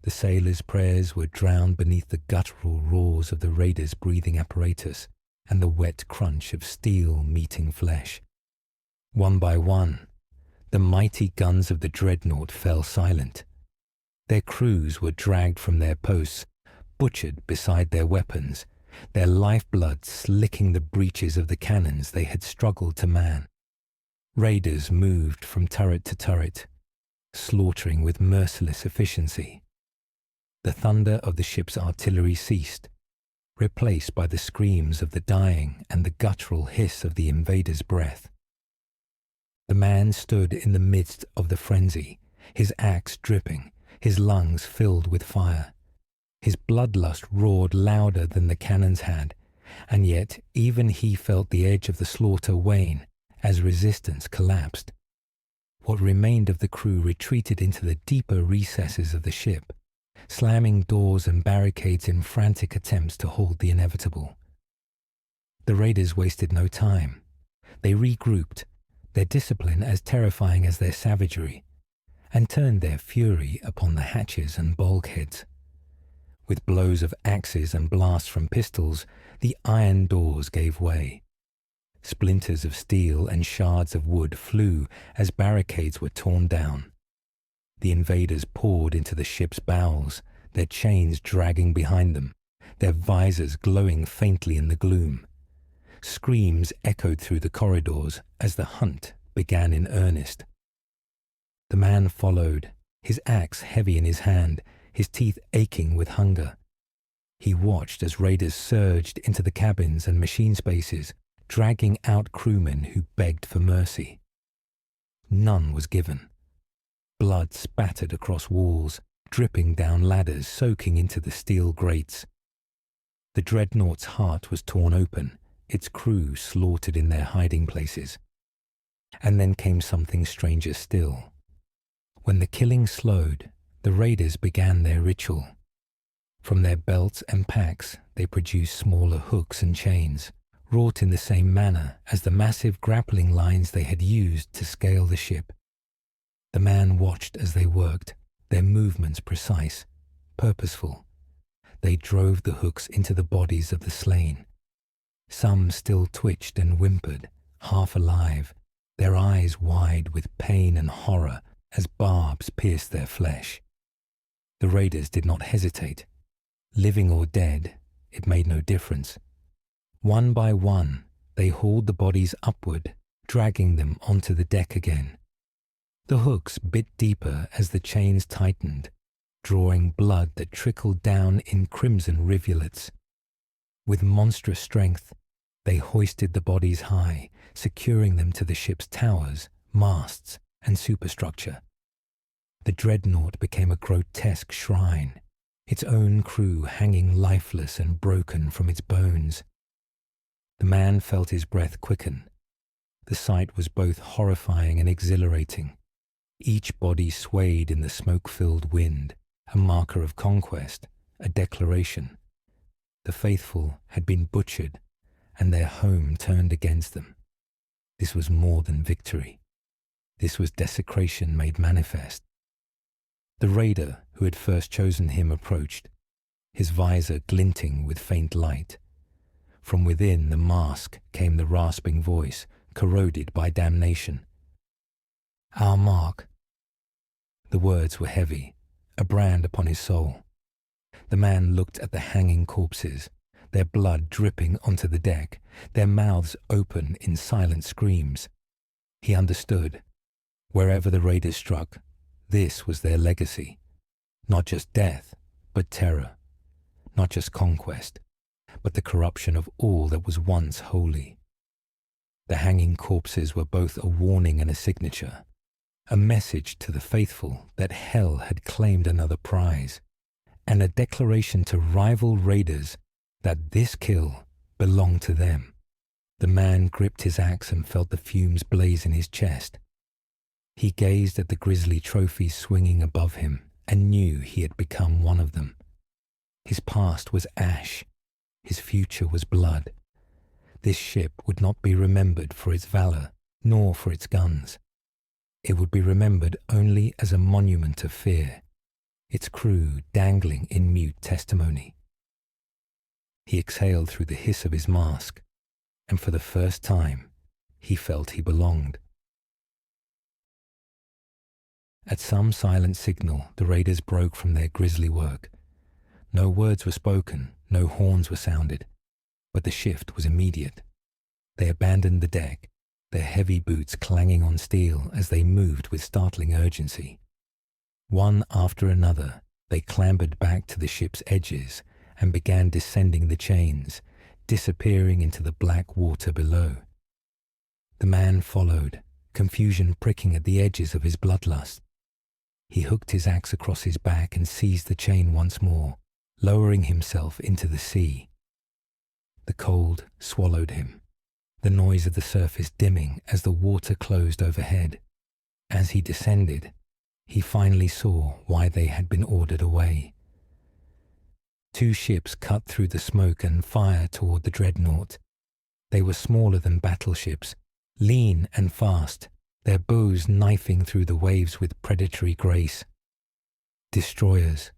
The sailors' prayers were drowned beneath the guttural roars of the raiders' breathing apparatus and the wet crunch of steel meeting flesh. One by one, the mighty guns of the dreadnought fell silent. Their crews were dragged from their posts, butchered beside their weapons, their lifeblood slicking the breeches of the cannons they had struggled to man. Raiders moved from turret to turret, slaughtering with merciless efficiency. The thunder of the ship's artillery ceased, replaced by the screams of the dying and the guttural hiss of the invader's breath. The man stood in the midst of the frenzy, his axe dripping, his lungs filled with fire. His bloodlust roared louder than the cannons had, and yet even he felt the edge of the slaughter wane as resistance collapsed. What remained of the crew retreated into the deeper recesses of the ship, slamming doors and barricades in frantic attempts to hold the inevitable. The raiders wasted no time. They regrouped, their discipline as terrifying as their savagery, and turned their fury upon the hatches and bulkheads. With blows of axes and blasts from pistols, the iron doors gave way. Splinters of steel and shards of wood flew as barricades were torn down. The invaders poured into the ship's bowels, their chains dragging behind them, their visors glowing faintly in the gloom. Screams echoed through the corridors as the hunt began in earnest. The man followed, his axe heavy in his hand, his teeth aching with hunger. He watched as raiders surged into the cabins and machine spaces, dragging out crewmen who begged for mercy. None was given. Blood spattered across walls, dripping down ladders, soaking into the steel grates. The dreadnought's heart was torn open, its crew slaughtered in their hiding places. And then came something stranger still. When the killing slowed, the raiders began their ritual. From their belts and packs, they produced smaller hooks and chains, wrought in the same manner as the massive grappling lines they had used to scale the ship. The man watched as they worked, their movements precise, purposeful. They drove the hooks into the bodies of the slain. Some still twitched and whimpered, half alive, their eyes wide with pain and horror as barbs pierced their flesh. The raiders did not hesitate. Living or dead, it made no difference. One by one, they hauled the bodies upward, dragging them onto the deck again. The hooks bit deeper as the chains tightened, drawing blood that trickled down in crimson rivulets. With monstrous strength, they hoisted the bodies high, securing them to the ship's towers, masts, and superstructure. The dreadnought became a grotesque shrine, its own crew hanging lifeless and broken from its bones. The man felt his breath quicken. The sight was both horrifying and exhilarating. Each body swayed in the smoke-filled wind, a marker of conquest, a declaration. The faithful had been butchered, and their home turned against them. This was more than victory. This was desecration made manifest. The raider who had first chosen him approached, his visor glinting with faint light. From within the mask came the rasping voice, corroded by damnation. "Our mark." The words were heavy, a brand upon his soul. The man looked at the hanging corpses, their blood dripping onto the deck, their mouths open in silent screams. He understood. Wherever the raiders struck, this was their legacy. Not just death, but terror. Not just conquest, but the corruption of all that was once holy. The hanging corpses were both a warning and a signature, a message to the faithful that hell had claimed another prize, and a declaration to rival raiders that this kill belonged to them. The man gripped his axe and felt the fumes blaze in his chest. He gazed at the grisly trophies swinging above him and knew he had become one of them. His past was ash. His future was blood. This ship would not be remembered for its valor, nor for its guns. It would be remembered only as a monument of fear, its crew dangling in mute testimony. He exhaled through the hiss of his mask, and for the first time, he felt he belonged. At some silent signal, the raiders broke from their grisly work. No words were spoken, no horns were sounded, but the shift was immediate. They abandoned the deck, their heavy boots clanging on steel as they moved with startling urgency. One after another, they clambered back to the ship's edges and began descending the chains, disappearing into the black water below. The man followed, confusion pricking at the edges of his bloodlust. He hooked his axe across his back and seized the chain once more, lowering himself into the sea. The cold swallowed him, the noise of the surface dimming as the water closed overhead. As he descended, he finally saw why they had been ordered away. Two ships cut through the smoke and fire toward the dreadnought. They were smaller than battleships, lean and fast, their bows knifing through the waves with predatory grace. Destroyers.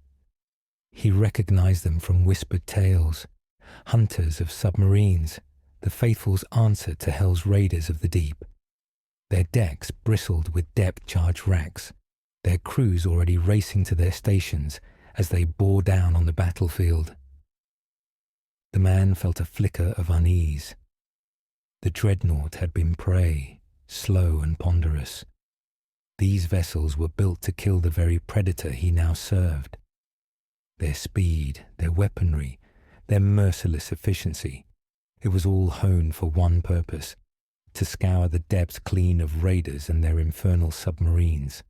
He recognized them from whispered tales, hunters of submarines, the faithful's answer to Hell's raiders of the deep. Their decks bristled with depth charge racks, their crews already racing to their stations as they bore down on the battlefield. The man felt a flicker of unease. The dreadnought had been prey, slow and ponderous. These vessels were built to kill the very predator he now served. Their speed, their weaponry, their merciless efficiency, it was all honed for one purpose, to scour the depths clean of raiders and their infernal submarines.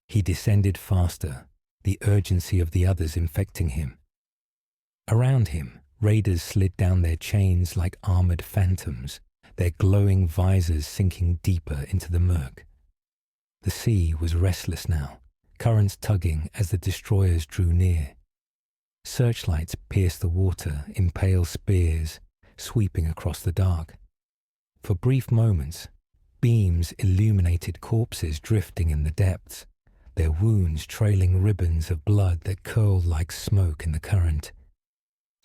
He descended faster, the urgency of the others infecting him. Around him, raiders slid down their chains like armored phantoms, their glowing visors sinking deeper into the murk. The sea was restless now, currents tugging as the destroyers drew near. Searchlights pierced the water in pale spears, sweeping across the dark. For brief moments, beams illuminated corpses drifting in the depths, their wounds trailing ribbons of blood that curled like smoke in the current.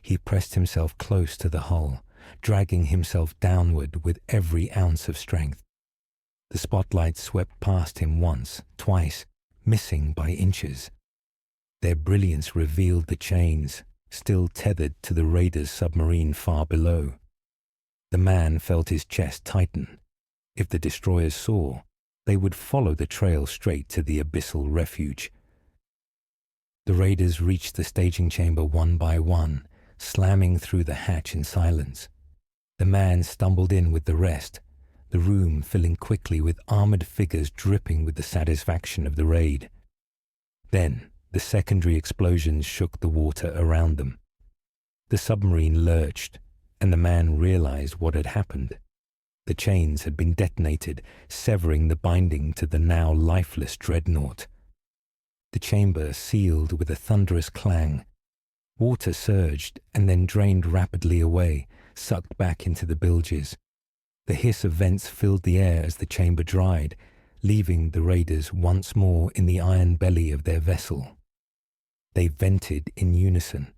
He pressed himself close to the hull, dragging himself downward with every ounce of strength. The spotlights swept past him once, twice, missing by inches. Their brilliance revealed the chains, still tethered to the raiders' submarine far below. The man felt his chest tighten. If the destroyers saw, they would follow the trail straight to the abyssal refuge. The raiders reached the staging chamber one by one, slamming through the hatch in silence. The man stumbled in with the rest, the room filling quickly with armored figures dripping with the satisfaction of the raid. Then, the secondary explosions shook the water around them. The submarine lurched, and the man realized what had happened. The chains had been detonated, severing the binding to the now lifeless dreadnought. The chamber sealed with a thunderous clang. Water surged and then drained rapidly away, sucked back into the bilges. The hiss of vents filled the air as the chamber dried, leaving the raiders once more in the iron belly of their vessel. They vented in unison,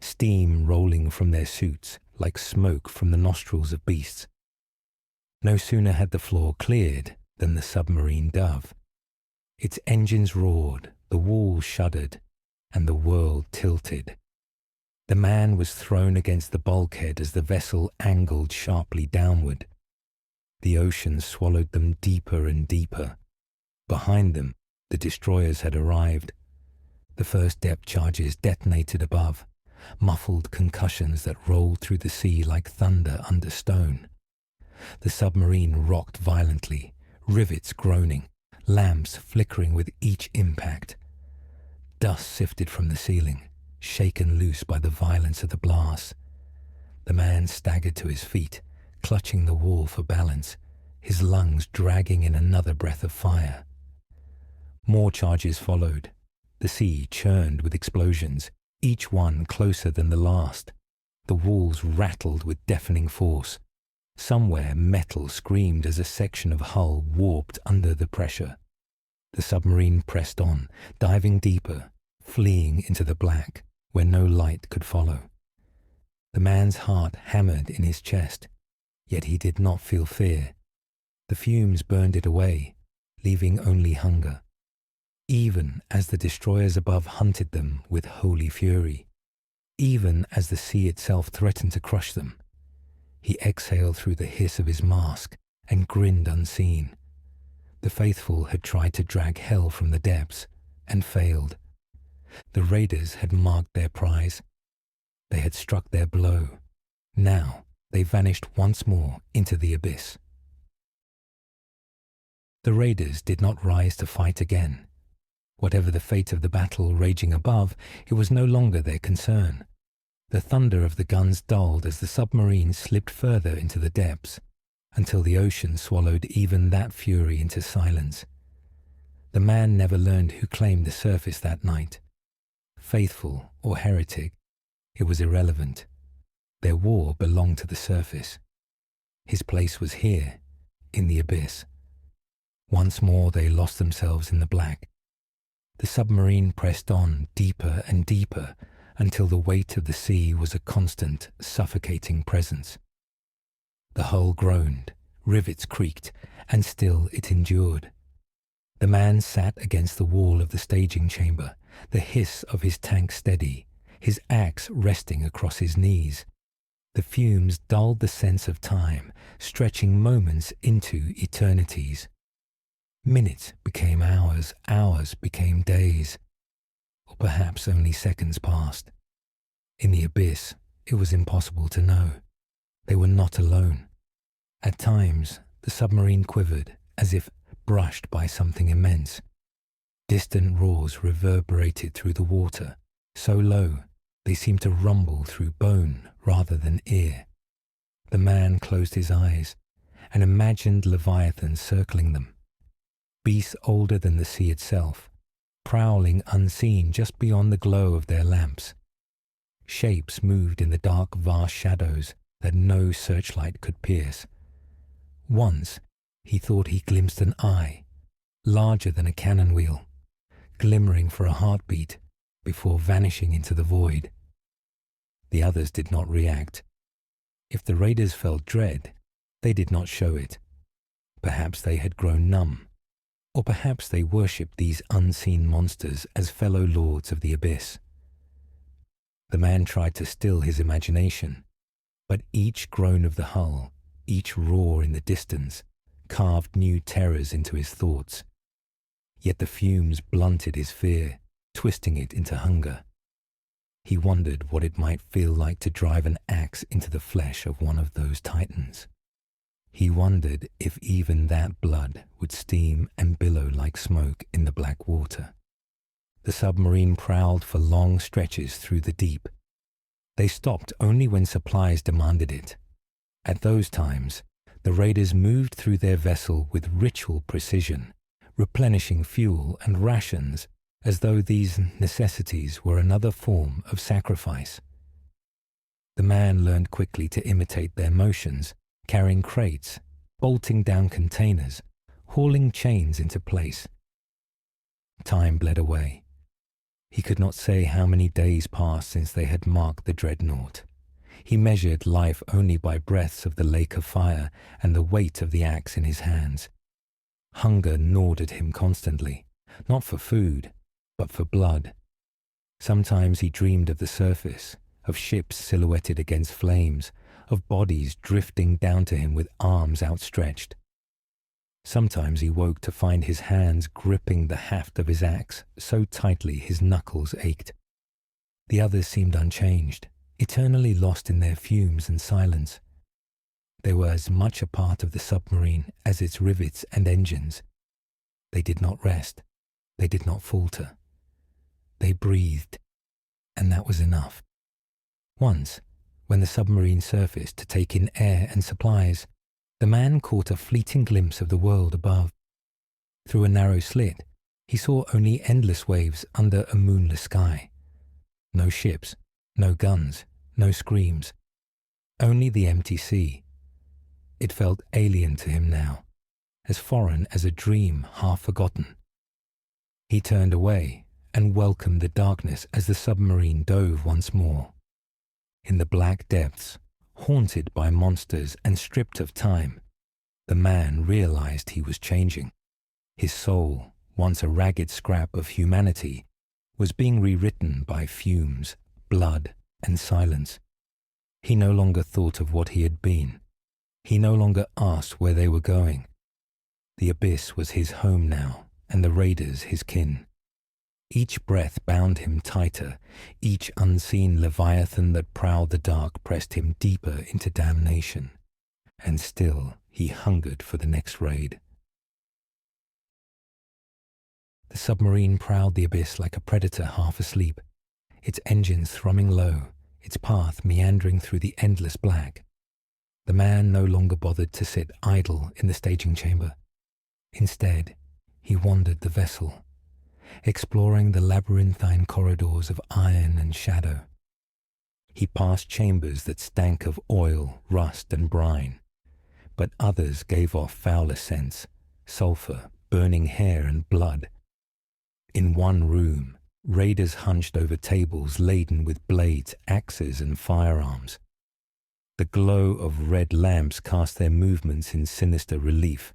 steam rolling from their suits like smoke from the nostrils of beasts. No sooner had the floor cleared than the submarine dove. Its engines roared, the walls shuddered, and the world tilted. The man was thrown against the bulkhead as the vessel angled sharply downward. The ocean swallowed them deeper and deeper. Behind them, the destroyers had arrived. The first depth charges detonated above, muffled concussions that rolled through the sea like thunder under stone. The submarine rocked violently, rivets groaning, lamps flickering with each impact. Dust sifted from the ceiling, shaken loose by the violence of the blast. The man staggered to his feet, clutching the wall for balance, his lungs dragging in another breath of fire. More charges followed. The sea churned with explosions, each one closer than the last. The walls rattled with deafening force. Somewhere metal screamed as a section of hull warped under the pressure. The submarine pressed on, diving deeper, fleeing into the black, where no light could follow. The man's heart hammered in his chest, yet he did not feel fear. The fumes burned it away, leaving only hunger, even as the destroyers above hunted them with holy fury, even as the sea itself threatened to crush them. He exhaled through the hiss of his mask and grinned unseen. The faithful had tried to drag hell from the depths and failed. The raiders had marked their prize. They had struck their blow. Now they vanished once more into the abyss. The raiders did not rise to fight again. Whatever the fate of the battle raging above, it was no longer their concern. The thunder of the guns dulled as the submarine slipped further into the depths, until the ocean swallowed even that fury into silence. The man never learned who claimed the surface that night. Faithful or heretic, it was irrelevant. Their war belonged to the surface, His place was here, in the abyss. Once more they lost themselves in the black. The submarine pressed on deeper and deeper until the weight of the sea was a constant, suffocating presence. The hull groaned, rivets creaked, and still it endured. The man sat against the wall of the staging chamber, the hiss of his tank steady, his axe resting across his knees. The fumes dulled the sense of time, stretching moments into eternities. Minutes became hours, hours became days, or perhaps only seconds passed. In the abyss, it was impossible to know. They were not alone. At times, the submarine quivered, as if brushed by something immense. Distant roars reverberated through the water, so low they seemed to rumble through bone rather than ear. The man closed his eyes and imagined leviathans circling them, beasts older than the sea itself, prowling unseen just beyond the glow of their lamps. Shapes moved in the dark, vast shadows that no searchlight could pierce. Once, he thought he glimpsed an eye, larger than a cannon wheel, glimmering for a heartbeat before vanishing into the void. The others did not react. If the raiders felt dread, they did not show it. Perhaps they had grown numb, or perhaps they worshipped these unseen monsters as fellow lords of the abyss. The man tried to still his imagination, but each groan of the hull, each roar in the distance, carved new terrors into his thoughts. Yet the fumes blunted his fear, twisting it into hunger. He wondered what it might feel like to drive an axe into the flesh of one of those titans. He wondered if even that blood would steam and billow like smoke in the black water. The submarine prowled for long stretches through the deep. They stopped only when supplies demanded it. At those times, the raiders moved through their vessel with ritual precision, replenishing fuel and rations as though these necessities were another form of sacrifice. The man learned quickly to imitate their motions, carrying crates, bolting down containers, hauling chains into place. Time bled away. He could not say how many days passed since they had marked the dreadnought. He measured life only by breaths of the lake of fire and the weight of the axe in his hands. Hunger gnawed at him constantly, not for food, but for blood. Sometimes he dreamed of the surface, of ships silhouetted against flames, of bodies drifting down to him with arms outstretched. Sometimes he woke to find his hands gripping the haft of his axe so tightly his knuckles ached. The others seemed unchanged, eternally lost in their fumes and silence. They were as much a part of the submarine as its rivets and engines. They did not rest. They did not falter. They breathed, and that was enough. Once, when the submarine surfaced to take in air and supplies, the man caught a fleeting glimpse of the world above. Through a narrow slit, he saw only endless waves under a moonless sky. No ships, no guns, no screams. Only the empty sea. It felt alien to him now, as foreign as a dream half forgotten. He turned away and welcomed the darkness as the submarine dove once more. In the black depths, haunted by monsters and stripped of time, the man realized he was changing. His soul, once a ragged scrap of humanity, was being rewritten by fumes, blood, and silence. He no longer thought of what he had been. He no longer asked where they were going. The abyss was his home now, and the raiders his kin. Each breath bound him tighter. Each unseen leviathan that prowled the dark pressed him deeper into damnation. And still he hungered for the next raid. The submarine prowled the abyss like a predator half asleep, its engines thrumming low, its path meandering through the endless black. The man no longer bothered to sit idle in the staging chamber. Instead, he wandered the vessel, exploring the labyrinthine corridors of iron and shadow. He passed chambers that stank of oil, rust, and brine, but others gave off fouler scents, sulfur, burning hair and blood. In one room, raiders hunched over tables laden with blades, axes and firearms. The glow of red lamps cast their movements in sinister relief.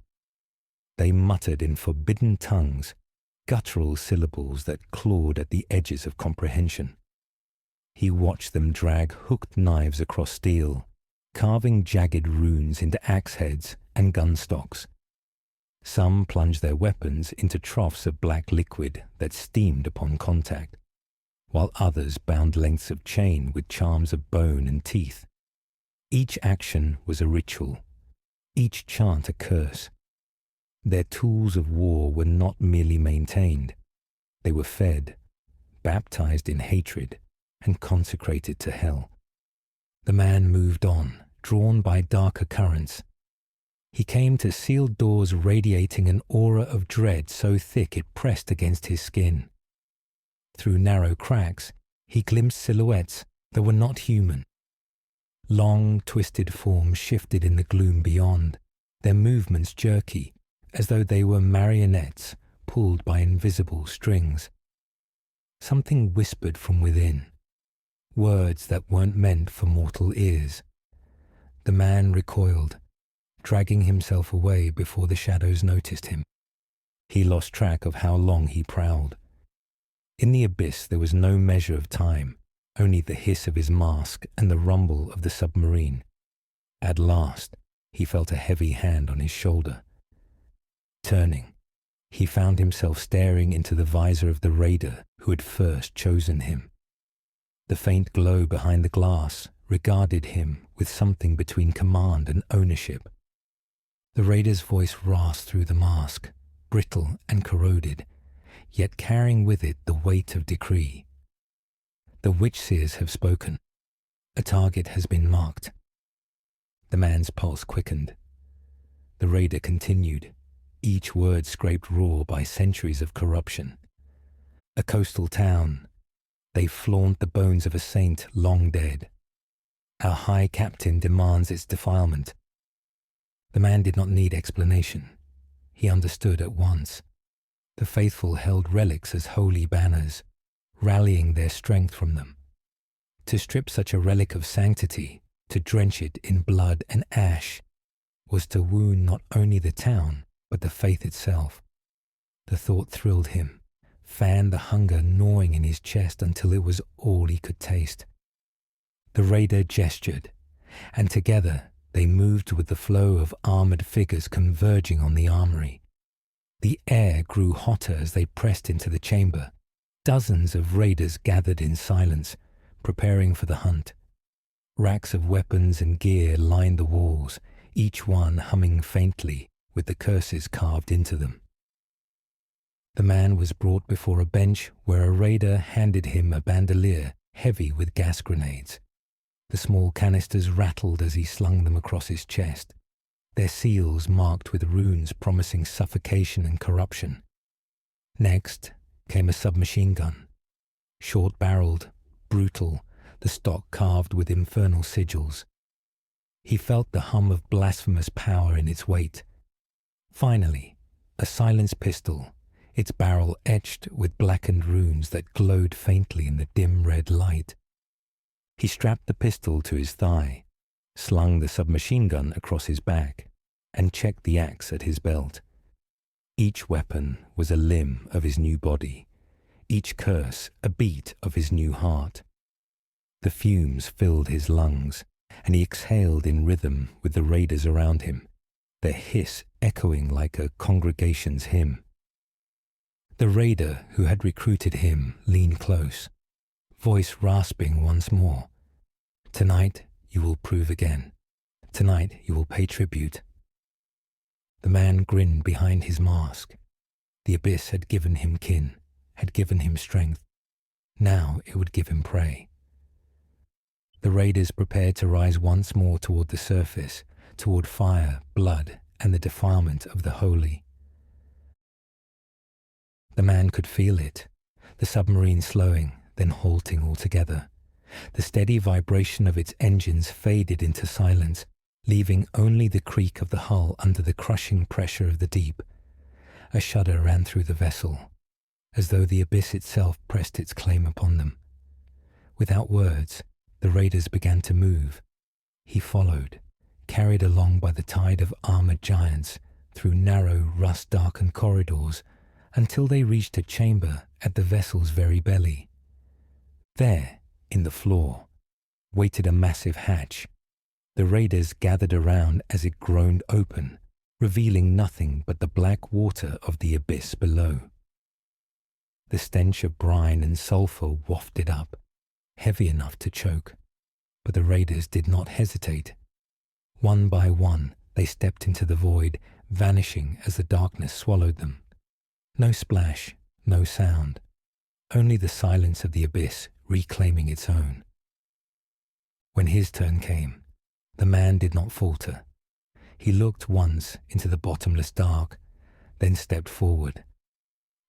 They muttered in forbidden tongues, guttural syllables that clawed at the edges of comprehension. He watched them drag hooked knives across steel, carving jagged runes into axe heads and gun stocks. Some plunged their weapons into troughs of black liquid that steamed upon contact, while others bound lengths of chain with charms of bone and teeth. Each action was a ritual, each chant a curse. Their tools of war were not merely maintained. They were fed, baptized in hatred, and consecrated to hell. The man moved on, drawn by darker currents. He came to sealed doors radiating an aura of dread so thick it pressed against his skin. Through narrow cracks, he glimpsed silhouettes that were not human. Long, twisted forms shifted in the gloom beyond, their movements jerky, as though they were marionettes pulled by invisible strings. Something whispered from within, words that weren't meant for mortal ears. The man recoiled, dragging himself away before the shadows noticed him. He lost track of how long he prowled. In the abyss there was no measure of time, only the hiss of his mask and the rumble of the submarine. At last, he felt a heavy hand on his shoulder. Turning, he found himself staring into the visor of the raider who had first chosen him. The faint glow behind the glass regarded him with something between command and ownership. The raider's voice rasped through the mask, brittle and corroded, yet carrying with it the weight of decree. The witch-seers have spoken. A target has been marked. The man's pulse quickened. The raider continued, each word scraped raw by centuries of corruption. A coastal town. They flaunt the bones of a saint long dead. Our high captain demands its defilement. The man did not need explanation. He understood at once. The faithful held relics as holy banners, rallying their strength from them. To strip such a relic of sanctity, to drench it in blood and ash, was to wound not only the town, but the faith itself. The thought thrilled him, fanned the hunger gnawing in his chest until it was all he could taste. The raider gestured, and together they moved with the flow of armored figures converging on the armory. The air grew hotter as they pressed into the chamber. Dozens of raiders gathered in silence, preparing for the hunt. Racks of weapons and gear lined the walls, each one humming faintly with the curses carved into them. The man was brought before a bench where a raider handed him a bandolier heavy with gas grenades. The small canisters rattled as he slung them across his chest, their seals marked with runes promising suffocation and corruption. Next came a submachine gun, short-barreled, brutal, the stock carved with infernal sigils. He felt the hum of blasphemous power in its weight. Finally, a silenced pistol, its barrel etched with blackened runes that glowed faintly in the dim red light. He strapped the pistol to his thigh, slung the submachine gun across his back, and checked the axe at his belt. Each weapon was a limb of his new body, each curse a beat of his new heart. The fumes filled his lungs, and he exhaled in rhythm with the raiders around him, their hiss echoing like a congregation's hymn. The raider who had recruited him leaned close, voice rasping once more. "Tonight you will prove again. Tonight you will pay tribute." The man grinned behind his mask. The abyss had given him kin, had given him strength. Now it would give him prey. The raiders prepared to rise once more toward the surface, toward fire, blood, and the defilement of the holy. The man could feel it, the submarine slowing, then halting altogether. The steady vibration of its engines faded into silence, leaving only the creak of the hull under the crushing pressure of the deep. A shudder ran through the vessel, as though the abyss itself pressed its claim upon them. Without words, the raiders began to move. He followed, carried along by the tide of armored giants, through narrow, rust-darkened corridors, until they reached a chamber at the vessel's very belly. There, in the floor, waited a massive hatch. The raiders gathered around as it groaned open, revealing nothing but the black water of the abyss below. The stench of brine and sulphur wafted up, heavy enough to choke, but the raiders did not hesitate. One by one, they stepped into the void, vanishing as the darkness swallowed them. No splash, no sound, only the silence of the abyss reclaiming its own. When his turn came, the man did not falter. He looked once into the bottomless dark, then stepped forward.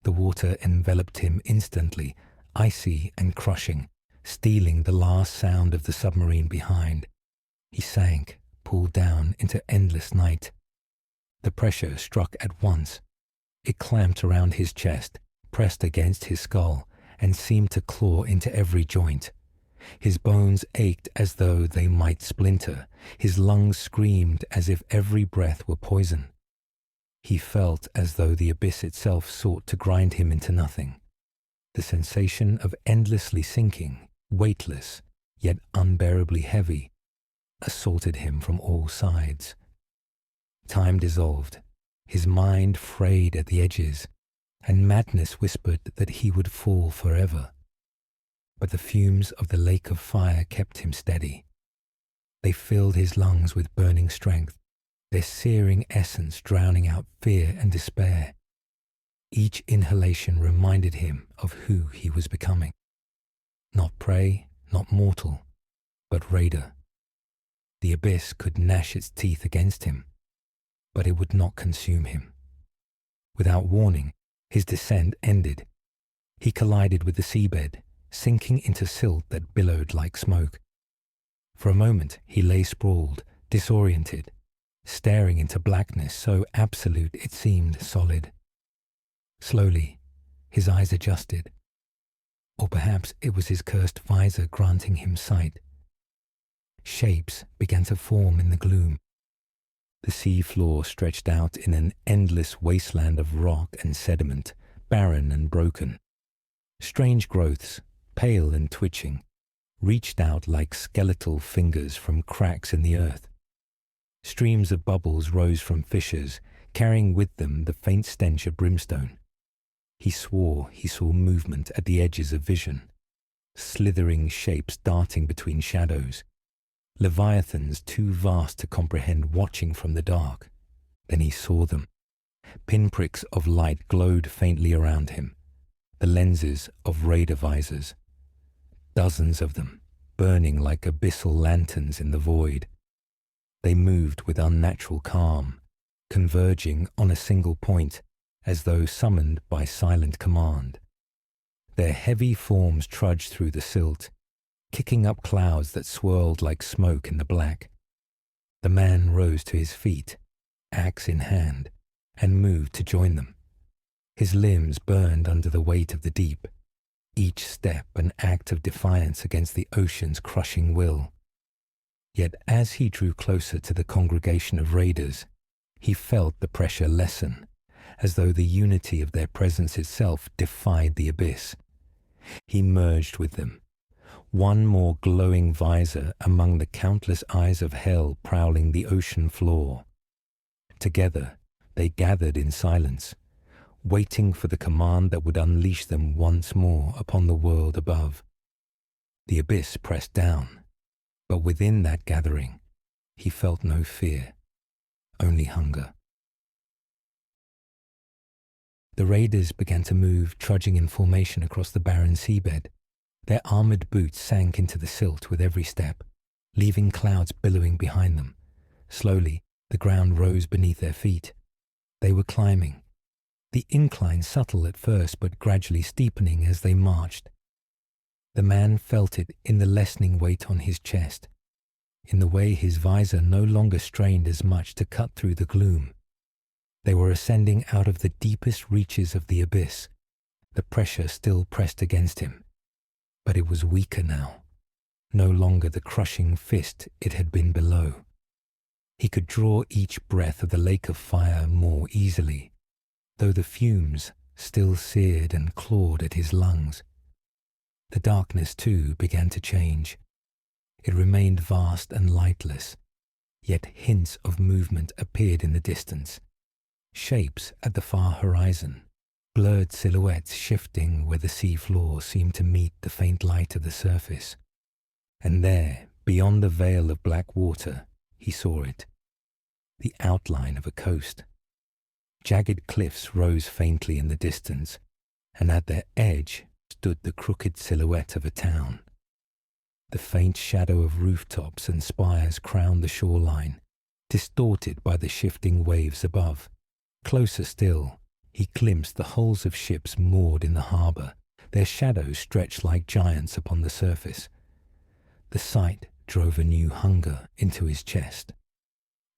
The water enveloped him instantly, icy and crushing, stealing the last sound of the submarine behind. He sank, pulled down into endless night. The pressure struck at once. It clamped around his chest, pressed against his skull, and seemed to claw into every joint. His bones ached as though they might splinter. His lungs screamed as if every breath were poison. He felt as though the abyss itself sought to grind him into nothing. The sensation of endlessly sinking, weightless, yet unbearably heavy, assaulted him from all sides. Time dissolved. His mind frayed at the edges, and madness whispered that he would fall forever. But the fumes of the lake of fire kept him steady. They filled his lungs with burning strength, their searing essence drowning out fear and despair. Each inhalation reminded him of who he was becoming. Not prey, not mortal, but raider. The abyss could gnash its teeth against him, but it would not consume him. Without warning, his descent ended. He collided with the seabed, sinking into silt that billowed like smoke. For a moment he lay sprawled, disoriented, staring into blackness so absolute it seemed solid. Slowly, his eyes adjusted. Or perhaps it was his cursed visor granting him sight. Shapes began to form in the gloom. The sea floor stretched out in an endless wasteland of rock and sediment, barren and broken. Strange growths, pale and twitching, reached out like skeletal fingers from cracks in the earth. Streams of bubbles rose from fissures, carrying with them the faint stench of brimstone. He swore he saw movement at the edges of vision, slithering shapes darting between shadows, leviathans too vast to comprehend watching from the dark. Then he saw them. Pinpricks of light glowed faintly around him, the lenses of raider visors. Dozens of them, burning like abyssal lanterns in the void. They moved with unnatural calm, converging on a single point, as though summoned by silent command. Their heavy forms trudged through the silt, kicking up clouds that swirled like smoke in the black. The man rose to his feet, axe in hand, and moved to join them. His limbs burned under the weight of the deep, each step an act of defiance against the ocean's crushing will. Yet as he drew closer to the congregation of raiders, he felt the pressure lessen, as though the unity of their presence itself defied the abyss. He merged with them, one more glowing visor among the countless eyes of hell prowling the ocean floor. Together, they gathered in silence, waiting for the command that would unleash them once more upon the world above. The abyss pressed down, but within that gathering, he felt no fear, only hunger. The raiders began to move, trudging in formation across the barren seabed. Their armored boots sank into the silt with every step, leaving clouds billowing behind them. Slowly, the ground rose beneath their feet. They were climbing, the incline subtle at first but gradually steepening as they marched. The man felt it in the lessening weight on his chest. in the way his visor no longer strained as much to cut through the gloom. They were ascending out of the deepest reaches of the abyss. The pressure still pressed against him, but it was weaker now, no longer the crushing fist it had been below. He could draw each breath of the lake of fire more easily, though the fumes still seared and clawed at his lungs. The darkness, too, began to change. It remained vast and lightless, yet hints of movement appeared in the distance. Shapes at the far horizon, blurred silhouettes shifting where the sea floor seemed to meet the faint light of the surface. And there, beyond the veil of black water, he saw it, the outline of a coast. Jagged cliffs rose faintly in the distance, and at their edge stood the crooked silhouette of a town. The faint shadow of rooftops and spires crowned the shoreline, distorted by the shifting waves above. Closer still, he glimpsed the hulls of ships moored in the harbour, their shadows stretched like giants upon the surface. The sight drove a new hunger into his chest.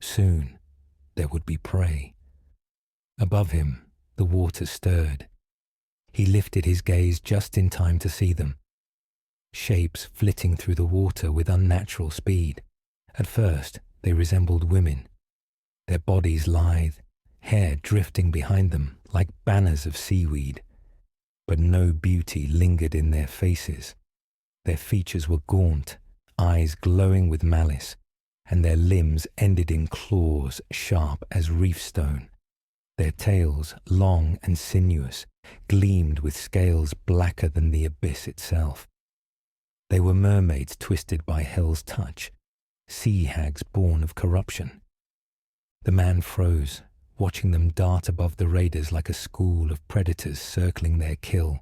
Soon there would be prey. Above him, the water stirred. He lifted his gaze just in time to see them. Shapes flitting through the water with unnatural speed. At first, they resembled women. Their bodies lithe, hair drifting behind them like banners of seaweed. But no beauty lingered in their faces. Their features were gaunt, eyes glowing with malice, and their limbs ended in claws sharp as reef stone. Their tails, long and sinuous, gleamed with scales blacker than the abyss itself. They were mermaids twisted by hell's touch, sea hags born of corruption. The man froze, watching them dart above the raiders like a school of predators circling their kill.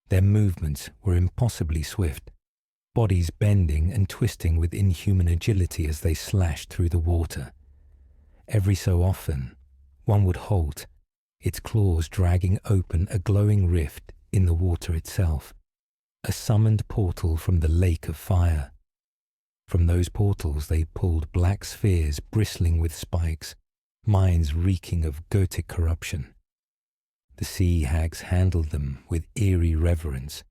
Their movements were impossibly swift, bodies bending and twisting with inhuman agility as they slashed through the water. Every so often, one would halt, its claws dragging open a glowing rift in the water itself, a summoned portal from the lake of fire. From those portals they pulled black spheres bristling with spikes, minds reeking of Gothic corruption. The sea hags handled them with eerie reverence,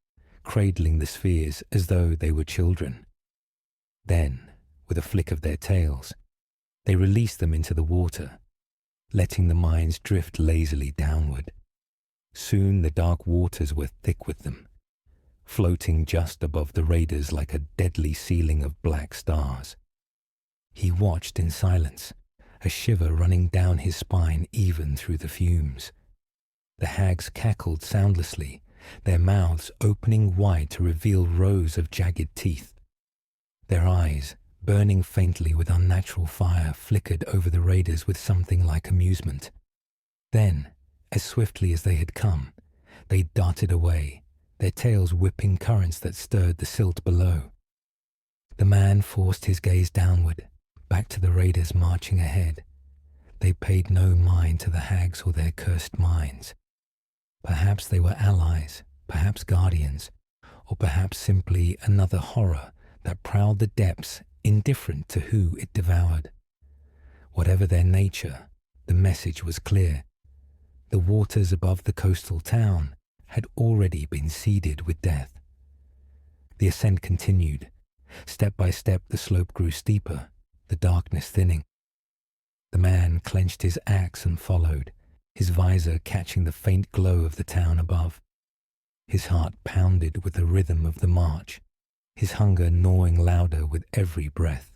cradling the spheres as though they were children. Then, with a flick of their tails, they released them into the water, letting the minds drift lazily downward. Soon the dark waters were thick with them, floating just above the raiders like a deadly ceiling of black stars. He watched in silence, a shiver running down his spine even through the fumes. The hags cackled soundlessly, their mouths opening wide to reveal rows of jagged teeth. Their eyes, burning faintly with unnatural fire, flickered over the raiders with something like amusement. Then, as swiftly as they had come, they darted away, their tails whipping currents that stirred the silt below. The man forced his gaze downward, back to the raiders marching ahead. They paid no mind to the hags or their cursed minds. Perhaps they were allies, perhaps guardians, or perhaps simply another horror that prowled the depths, indifferent to who it devoured. Whatever their nature, the message was clear. The waters above the coastal town had already been seeded with death. The ascent continued. Step by step the slope grew steeper, the darkness thinning. The man clenched his axe and followed, his visor catching the faint glow of the town above. His heart pounded with the rhythm of the march, his hunger gnawing louder with every breath.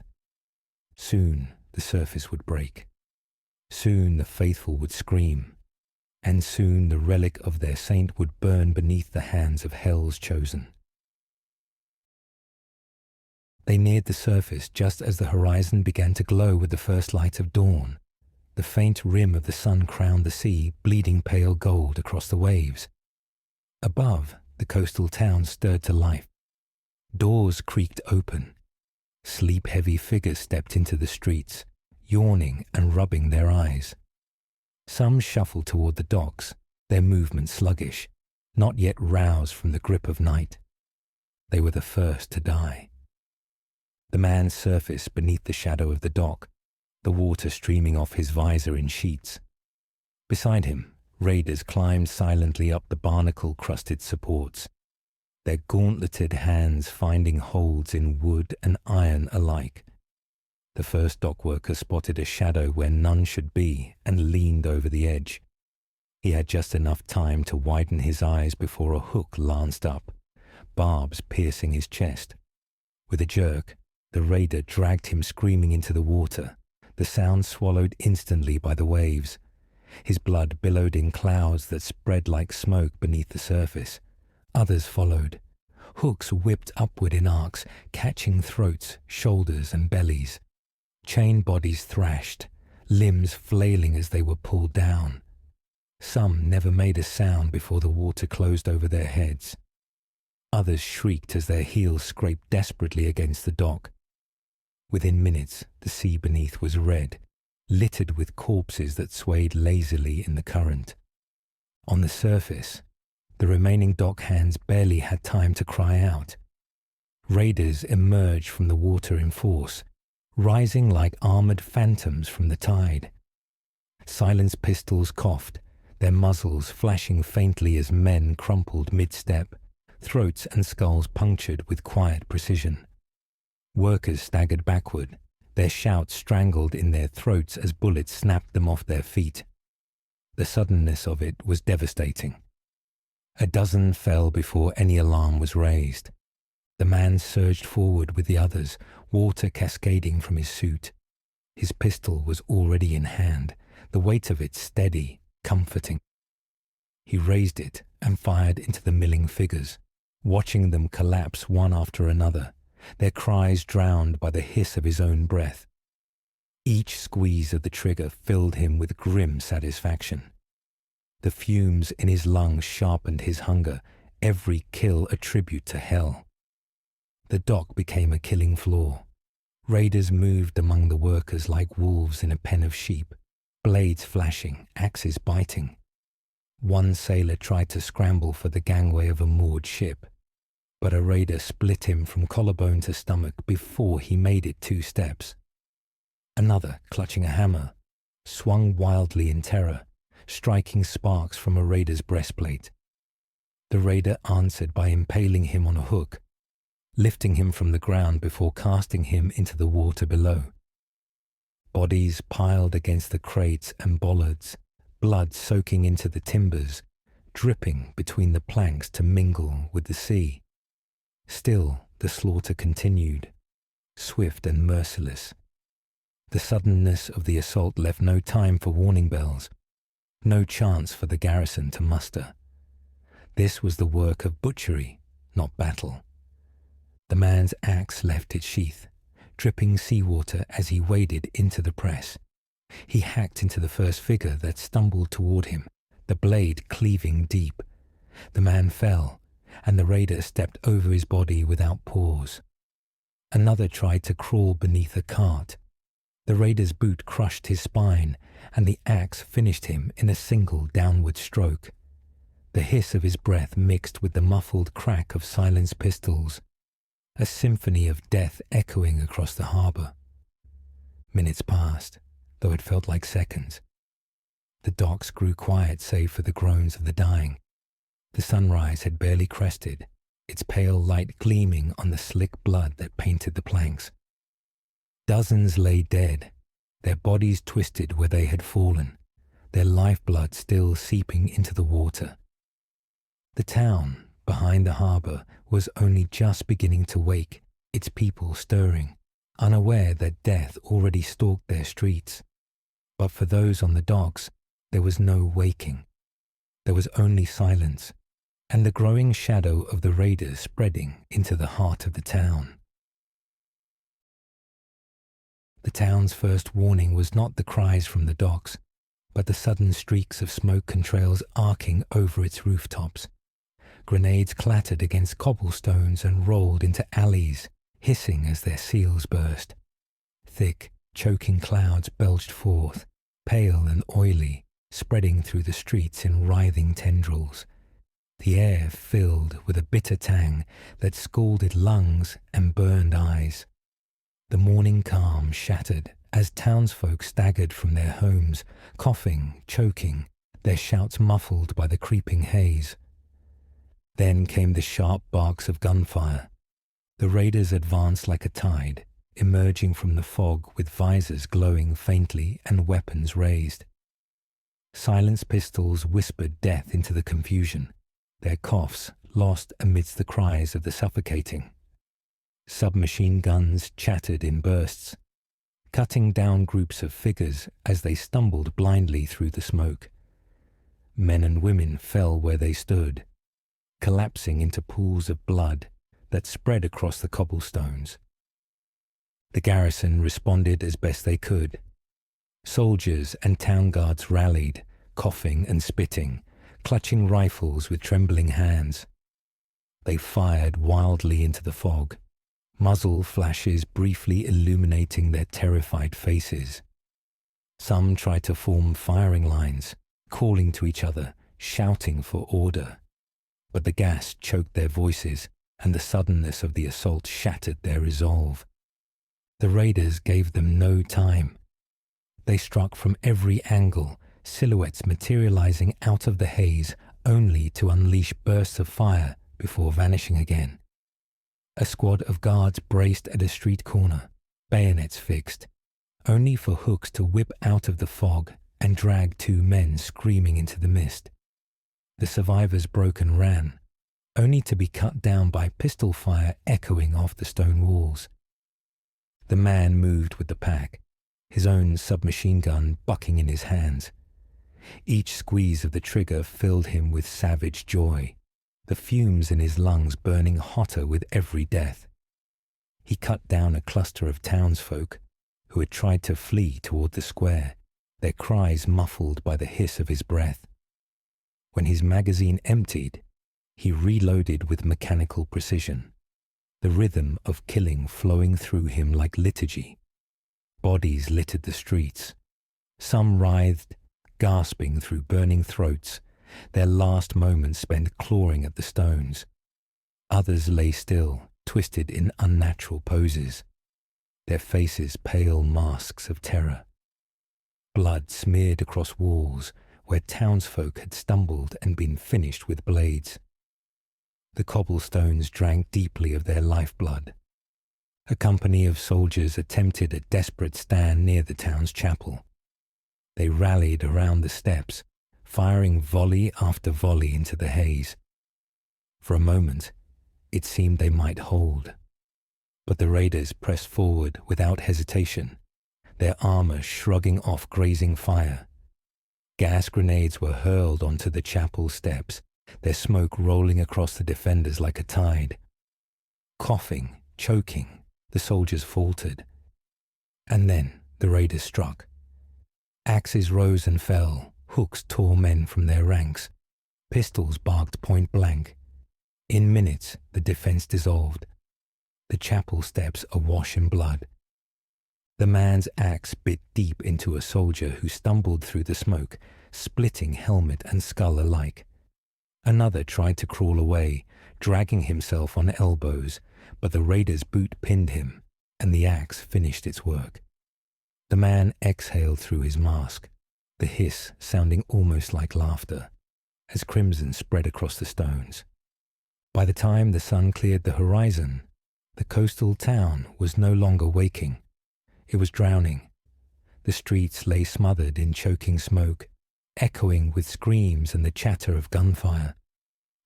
Soon the surface would break. Soon the faithful would scream, and soon the relic of their saint would burn beneath the hands of hell's chosen. They neared the surface just as the horizon began to glow with the first light of dawn. The faint rim of the sun crowned the sea, bleeding pale gold across the waves. Above, the coastal town stirred to life. Doors creaked open. Sleep-heavy figures stepped into the streets, yawning and rubbing their eyes. Some shuffled toward the docks, their movement sluggish, not yet roused from the grip of night. They were the first to die. The man surfaced beneath the shadow of the dock, the water streaming off his visor in sheets. Beside him, raiders climbed silently up the barnacle-crusted supports, their gauntleted hands finding holds in wood and iron alike. The first dock worker spotted a shadow where none should be and leaned over the edge. He had just enough time to widen his eyes before a hook lanced up, barbs piercing his chest. With a jerk, the raider dragged him screaming into the water, the sound swallowed instantly by the waves. His blood billowed in clouds that spread like smoke beneath the surface. Others followed. Hooks whipped upward in arcs, catching throats, shoulders, and bellies. Chained bodies thrashed, limbs flailing as they were pulled down. Some never made a sound before the water closed over their heads. Others shrieked as their heels scraped desperately against the dock. Within minutes, the sea beneath was red, littered with corpses that swayed lazily in the current. On the surface, the remaining dock hands barely had time to cry out. Raiders emerged from the water in force, rising like armored phantoms from the tide. Silenced pistols coughed, their muzzles flashing faintly as men crumpled mid-step, throats and skulls punctured with quiet precision. Workers staggered backward, their shouts strangled in their throats as bullets snapped them off their feet. The suddenness of it was devastating. A dozen fell before any alarm was raised. The man surged forward with the others, water cascading from his suit. His pistol was already in hand, the weight of it steady, comforting. He raised it and fired into the milling figures, watching them collapse one after another, their cries drowned by the hiss of his own breath. Each squeeze of the trigger filled him with grim satisfaction. The fumes in his lungs sharpened his hunger, every kill a tribute to hell. The dock became a killing floor. Raiders moved among the workers like wolves in a pen of sheep, blades flashing, axes biting. One sailor tried to scramble for the gangway of a moored ship, but a raider split him from collarbone to stomach before he made it 2 steps. Another, clutching a hammer, swung wildly in terror, striking sparks from a raider's breastplate. The raider answered by impaling him on a hook, lifting him from the ground before casting him into the water below. Bodies piled against the crates and bollards, blood soaking into the timbers, dripping between the planks to mingle with the sea. Still, the slaughter continued, swift and merciless. The suddenness of the assault left no time for warning bells, no chance for the garrison to muster. This was the work of butchery, not battle. The man's axe left its sheath, dripping seawater as he waded into the press. He hacked into the first figure that stumbled toward him, the blade cleaving deep. The man fell, and the raider stepped over his body without pause. Another tried to crawl beneath a cart. The raider's boot crushed his spine, and the axe finished him in a single downward stroke. The hiss of his breath mixed with the muffled crack of silenced pistols, a symphony of death echoing across the harbour. Minutes passed, though it felt like seconds. The docks grew quiet save for the groans of the dying. The sunrise had barely crested, its pale light gleaming on the slick blood that painted the planks. Dozens lay dead, their bodies twisted where they had fallen, their lifeblood still seeping into the water. The town, behind the harbour, was only just beginning to wake, its people stirring, unaware that death already stalked their streets. But for those on the docks, there was no waking. There was only silence, and the growing shadow of the raiders spreading into the heart of the town. The town's first warning was not the cries from the docks, but the sudden streaks of smoke contrails arcing over its rooftops. Grenades clattered against cobblestones and rolled into alleys, hissing as their seals burst. Thick, choking clouds belched forth, pale and oily, spreading through the streets in writhing tendrils. The air filled with a bitter tang that scalded lungs and burned eyes. The morning calm shattered as townsfolk staggered from their homes, coughing, choking, their shouts muffled by the creeping haze. Then came the sharp barks of gunfire. The raiders advanced like a tide, emerging from the fog with visors glowing faintly and weapons raised. Silenced pistols whispered death into the confusion, their coughs lost amidst the cries of the suffocating. Submachine guns chattered in bursts, cutting down groups of figures as they stumbled blindly through the smoke. Men and women fell where they stood, collapsing into pools of blood that spread across the cobblestones. The garrison responded as best they could. Soldiers and town guards rallied, coughing and spitting, clutching rifles with trembling hands. They fired wildly into the fog, muzzle flashes briefly illuminating their terrified faces. Some tried to form firing lines, calling to each other, shouting for order. But the gas choked their voices, and the suddenness of the assault shattered their resolve. The raiders gave them no time. They struck from every angle, silhouettes materializing out of the haze only to unleash bursts of fire before vanishing again. A squad of guards braced at a street corner, bayonets fixed, only for hooks to whip out of the fog and drag two men screaming into the mist. The survivors broke and ran, only to be cut down by pistol fire echoing off the stone walls. The man moved with the pack, his own submachine gun bucking in his hands. Each squeeze of the trigger filled him with savage joy, the fumes in his lungs burning hotter with every death. He cut down a cluster of townsfolk who had tried to flee toward the square, their cries muffled by the hiss of his breath. When his magazine emptied, he reloaded with mechanical precision, the rhythm of killing flowing through him like liturgy. Bodies littered the streets. Some writhed, gasping through burning throats, their last moments spent clawing at the stones. Others lay still, twisted in unnatural poses, their faces pale masks of terror. Blood smeared across walls where townsfolk had stumbled and been finished with blades. The cobblestones drank deeply of their lifeblood. A company of soldiers attempted a desperate stand near the town's chapel. They rallied around the steps, firing volley after volley into the haze. For a moment, it seemed they might hold. But the raiders pressed forward without hesitation, their armor shrugging off grazing fire. Gas grenades were hurled onto the chapel steps, their smoke rolling across the defenders like a tide. Coughing, choking, the soldiers faltered. And then the raiders struck. Axes rose and fell, hooks tore men from their ranks. Pistols barked point blank. In minutes, the defense dissolved, the chapel steps awash in blood. The man's axe bit deep into a soldier who stumbled through the smoke, splitting helmet and skull alike. Another tried to crawl away, dragging himself on elbows, but the raider's boot pinned him, and the axe finished its work. The man exhaled through his mask, the hiss sounding almost like laughter, as crimson spread across the stones. By the time the sun cleared the horizon, the coastal town was no longer waking. It was drowning. The streets lay smothered in choking smoke, echoing with screams and the chatter of gunfire.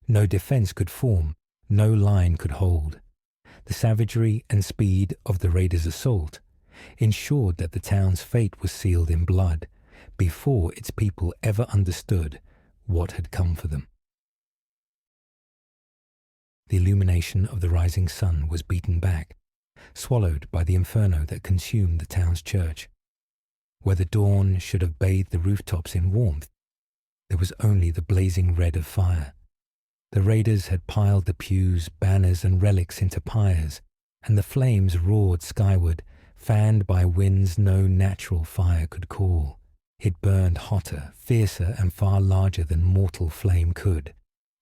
No defense could form, no line could hold. The savagery and speed of the raiders' assault ensured that the town's fate was sealed in blood before its people ever understood what had come for them. The illumination of the rising sun was beaten back, swallowed by the inferno that consumed the town's church. Where the dawn should have bathed the rooftops in warmth, there was only the blazing red of fire. The raiders had piled the pews, banners, and relics into pyres, and the flames roared skyward, fanned by winds no natural fire could call. It burned hotter, fiercer, and far larger than mortal flame could,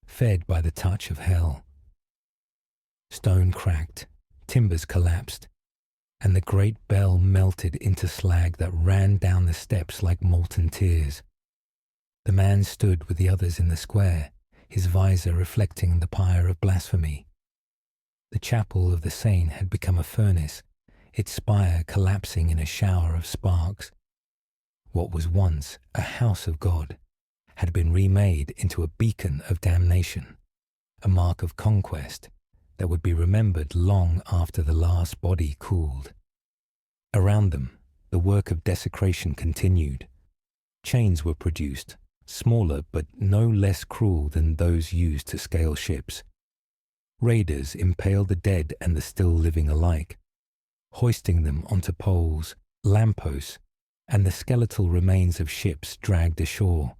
fed by the touch of hell. Stone cracked, timbers collapsed, and the great bell melted into slag that ran down the steps like molten tears. The man stood with the others in the square, his visor reflecting the pyre of blasphemy. The chapel of the saint had become a furnace, its spire collapsing in a shower of sparks. What was once a house of God had been remade into a beacon of damnation, a mark of conquest that would be remembered long after the last body cooled. Around them, the work of desecration continued. Chains were produced, smaller but no less cruel than those used to scale ships. Raiders impaled the dead and the still living alike, hoisting them onto poles, lampposts, and the skeletal remains of ships dragged ashore.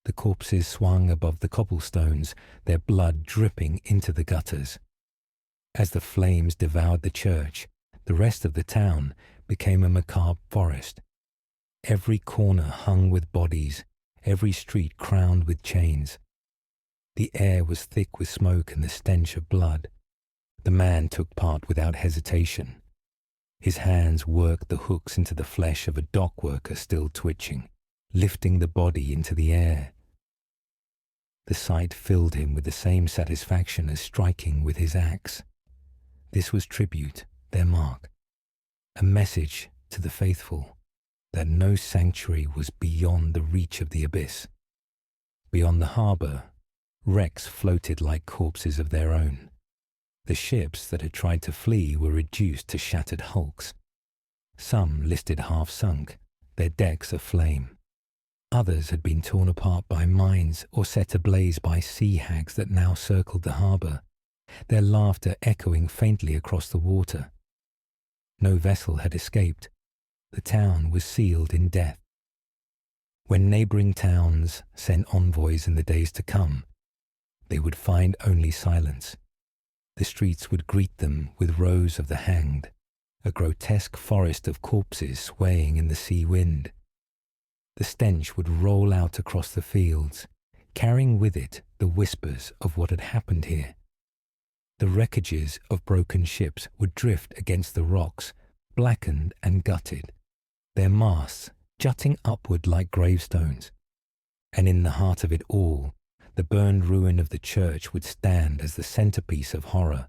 The corpses swung above the cobblestones, their blood dripping into the gutters. As the flames devoured the church, the rest of the town became a macabre forest. Every corner hung with bodies, every street crowned with chains. The air was thick with smoke and the stench of blood. The man took part without hesitation. His hands worked the hooks into the flesh of a dock worker still twitching, lifting the body into the air. The sight filled him with the same satisfaction as striking with his axe. This was tribute, their mark, a message to the faithful that no sanctuary was beyond the reach of the abyss. Beyond the harbour, wrecks floated like corpses of their own. The ships that had tried to flee were reduced to shattered hulks. Some listed half-sunk, their decks aflame. Others had been torn apart by mines or set ablaze by sea hags that now circled the harbour, their laughter echoing faintly across the water. No vessel had escaped. The town was sealed in death. When neighbouring towns sent envoys in the days to come, they would find only silence. The streets would greet them with rows of the hanged, a grotesque forest of corpses swaying in the sea wind. The stench would roll out across the fields, carrying with it the whispers of what had happened here. The wreckages of broken ships would drift against the rocks, blackened and gutted, their masts jutting upward like gravestones. And in the heart of it all, the burned ruin of the church would stand as the centerpiece of horror.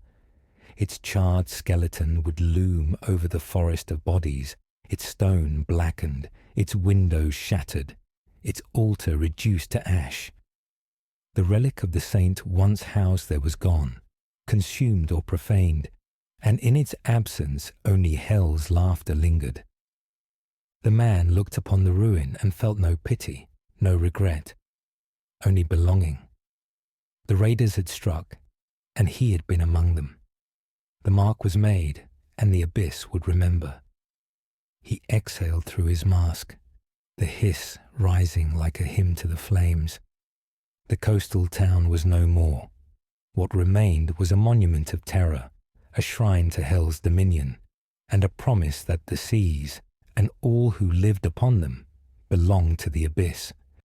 Its charred skeleton would loom over the forest of bodies, its stone blackened, its windows shattered, its altar reduced to ash. The relic of the saint once housed there was gone, consumed or profaned, and in its absence only hell's laughter lingered. The man looked upon the ruin and felt no pity, no regret, only belonging. The raiders had struck, and he had been among them. The mark was made, and the abyss would remember. He exhaled through his mask, the hiss rising like a hymn to the flames. The coastal town was no more. What remained was a monument of terror, a shrine to hell's dominion, and a promise that the seas, and all who lived upon them, belonged to the abyss.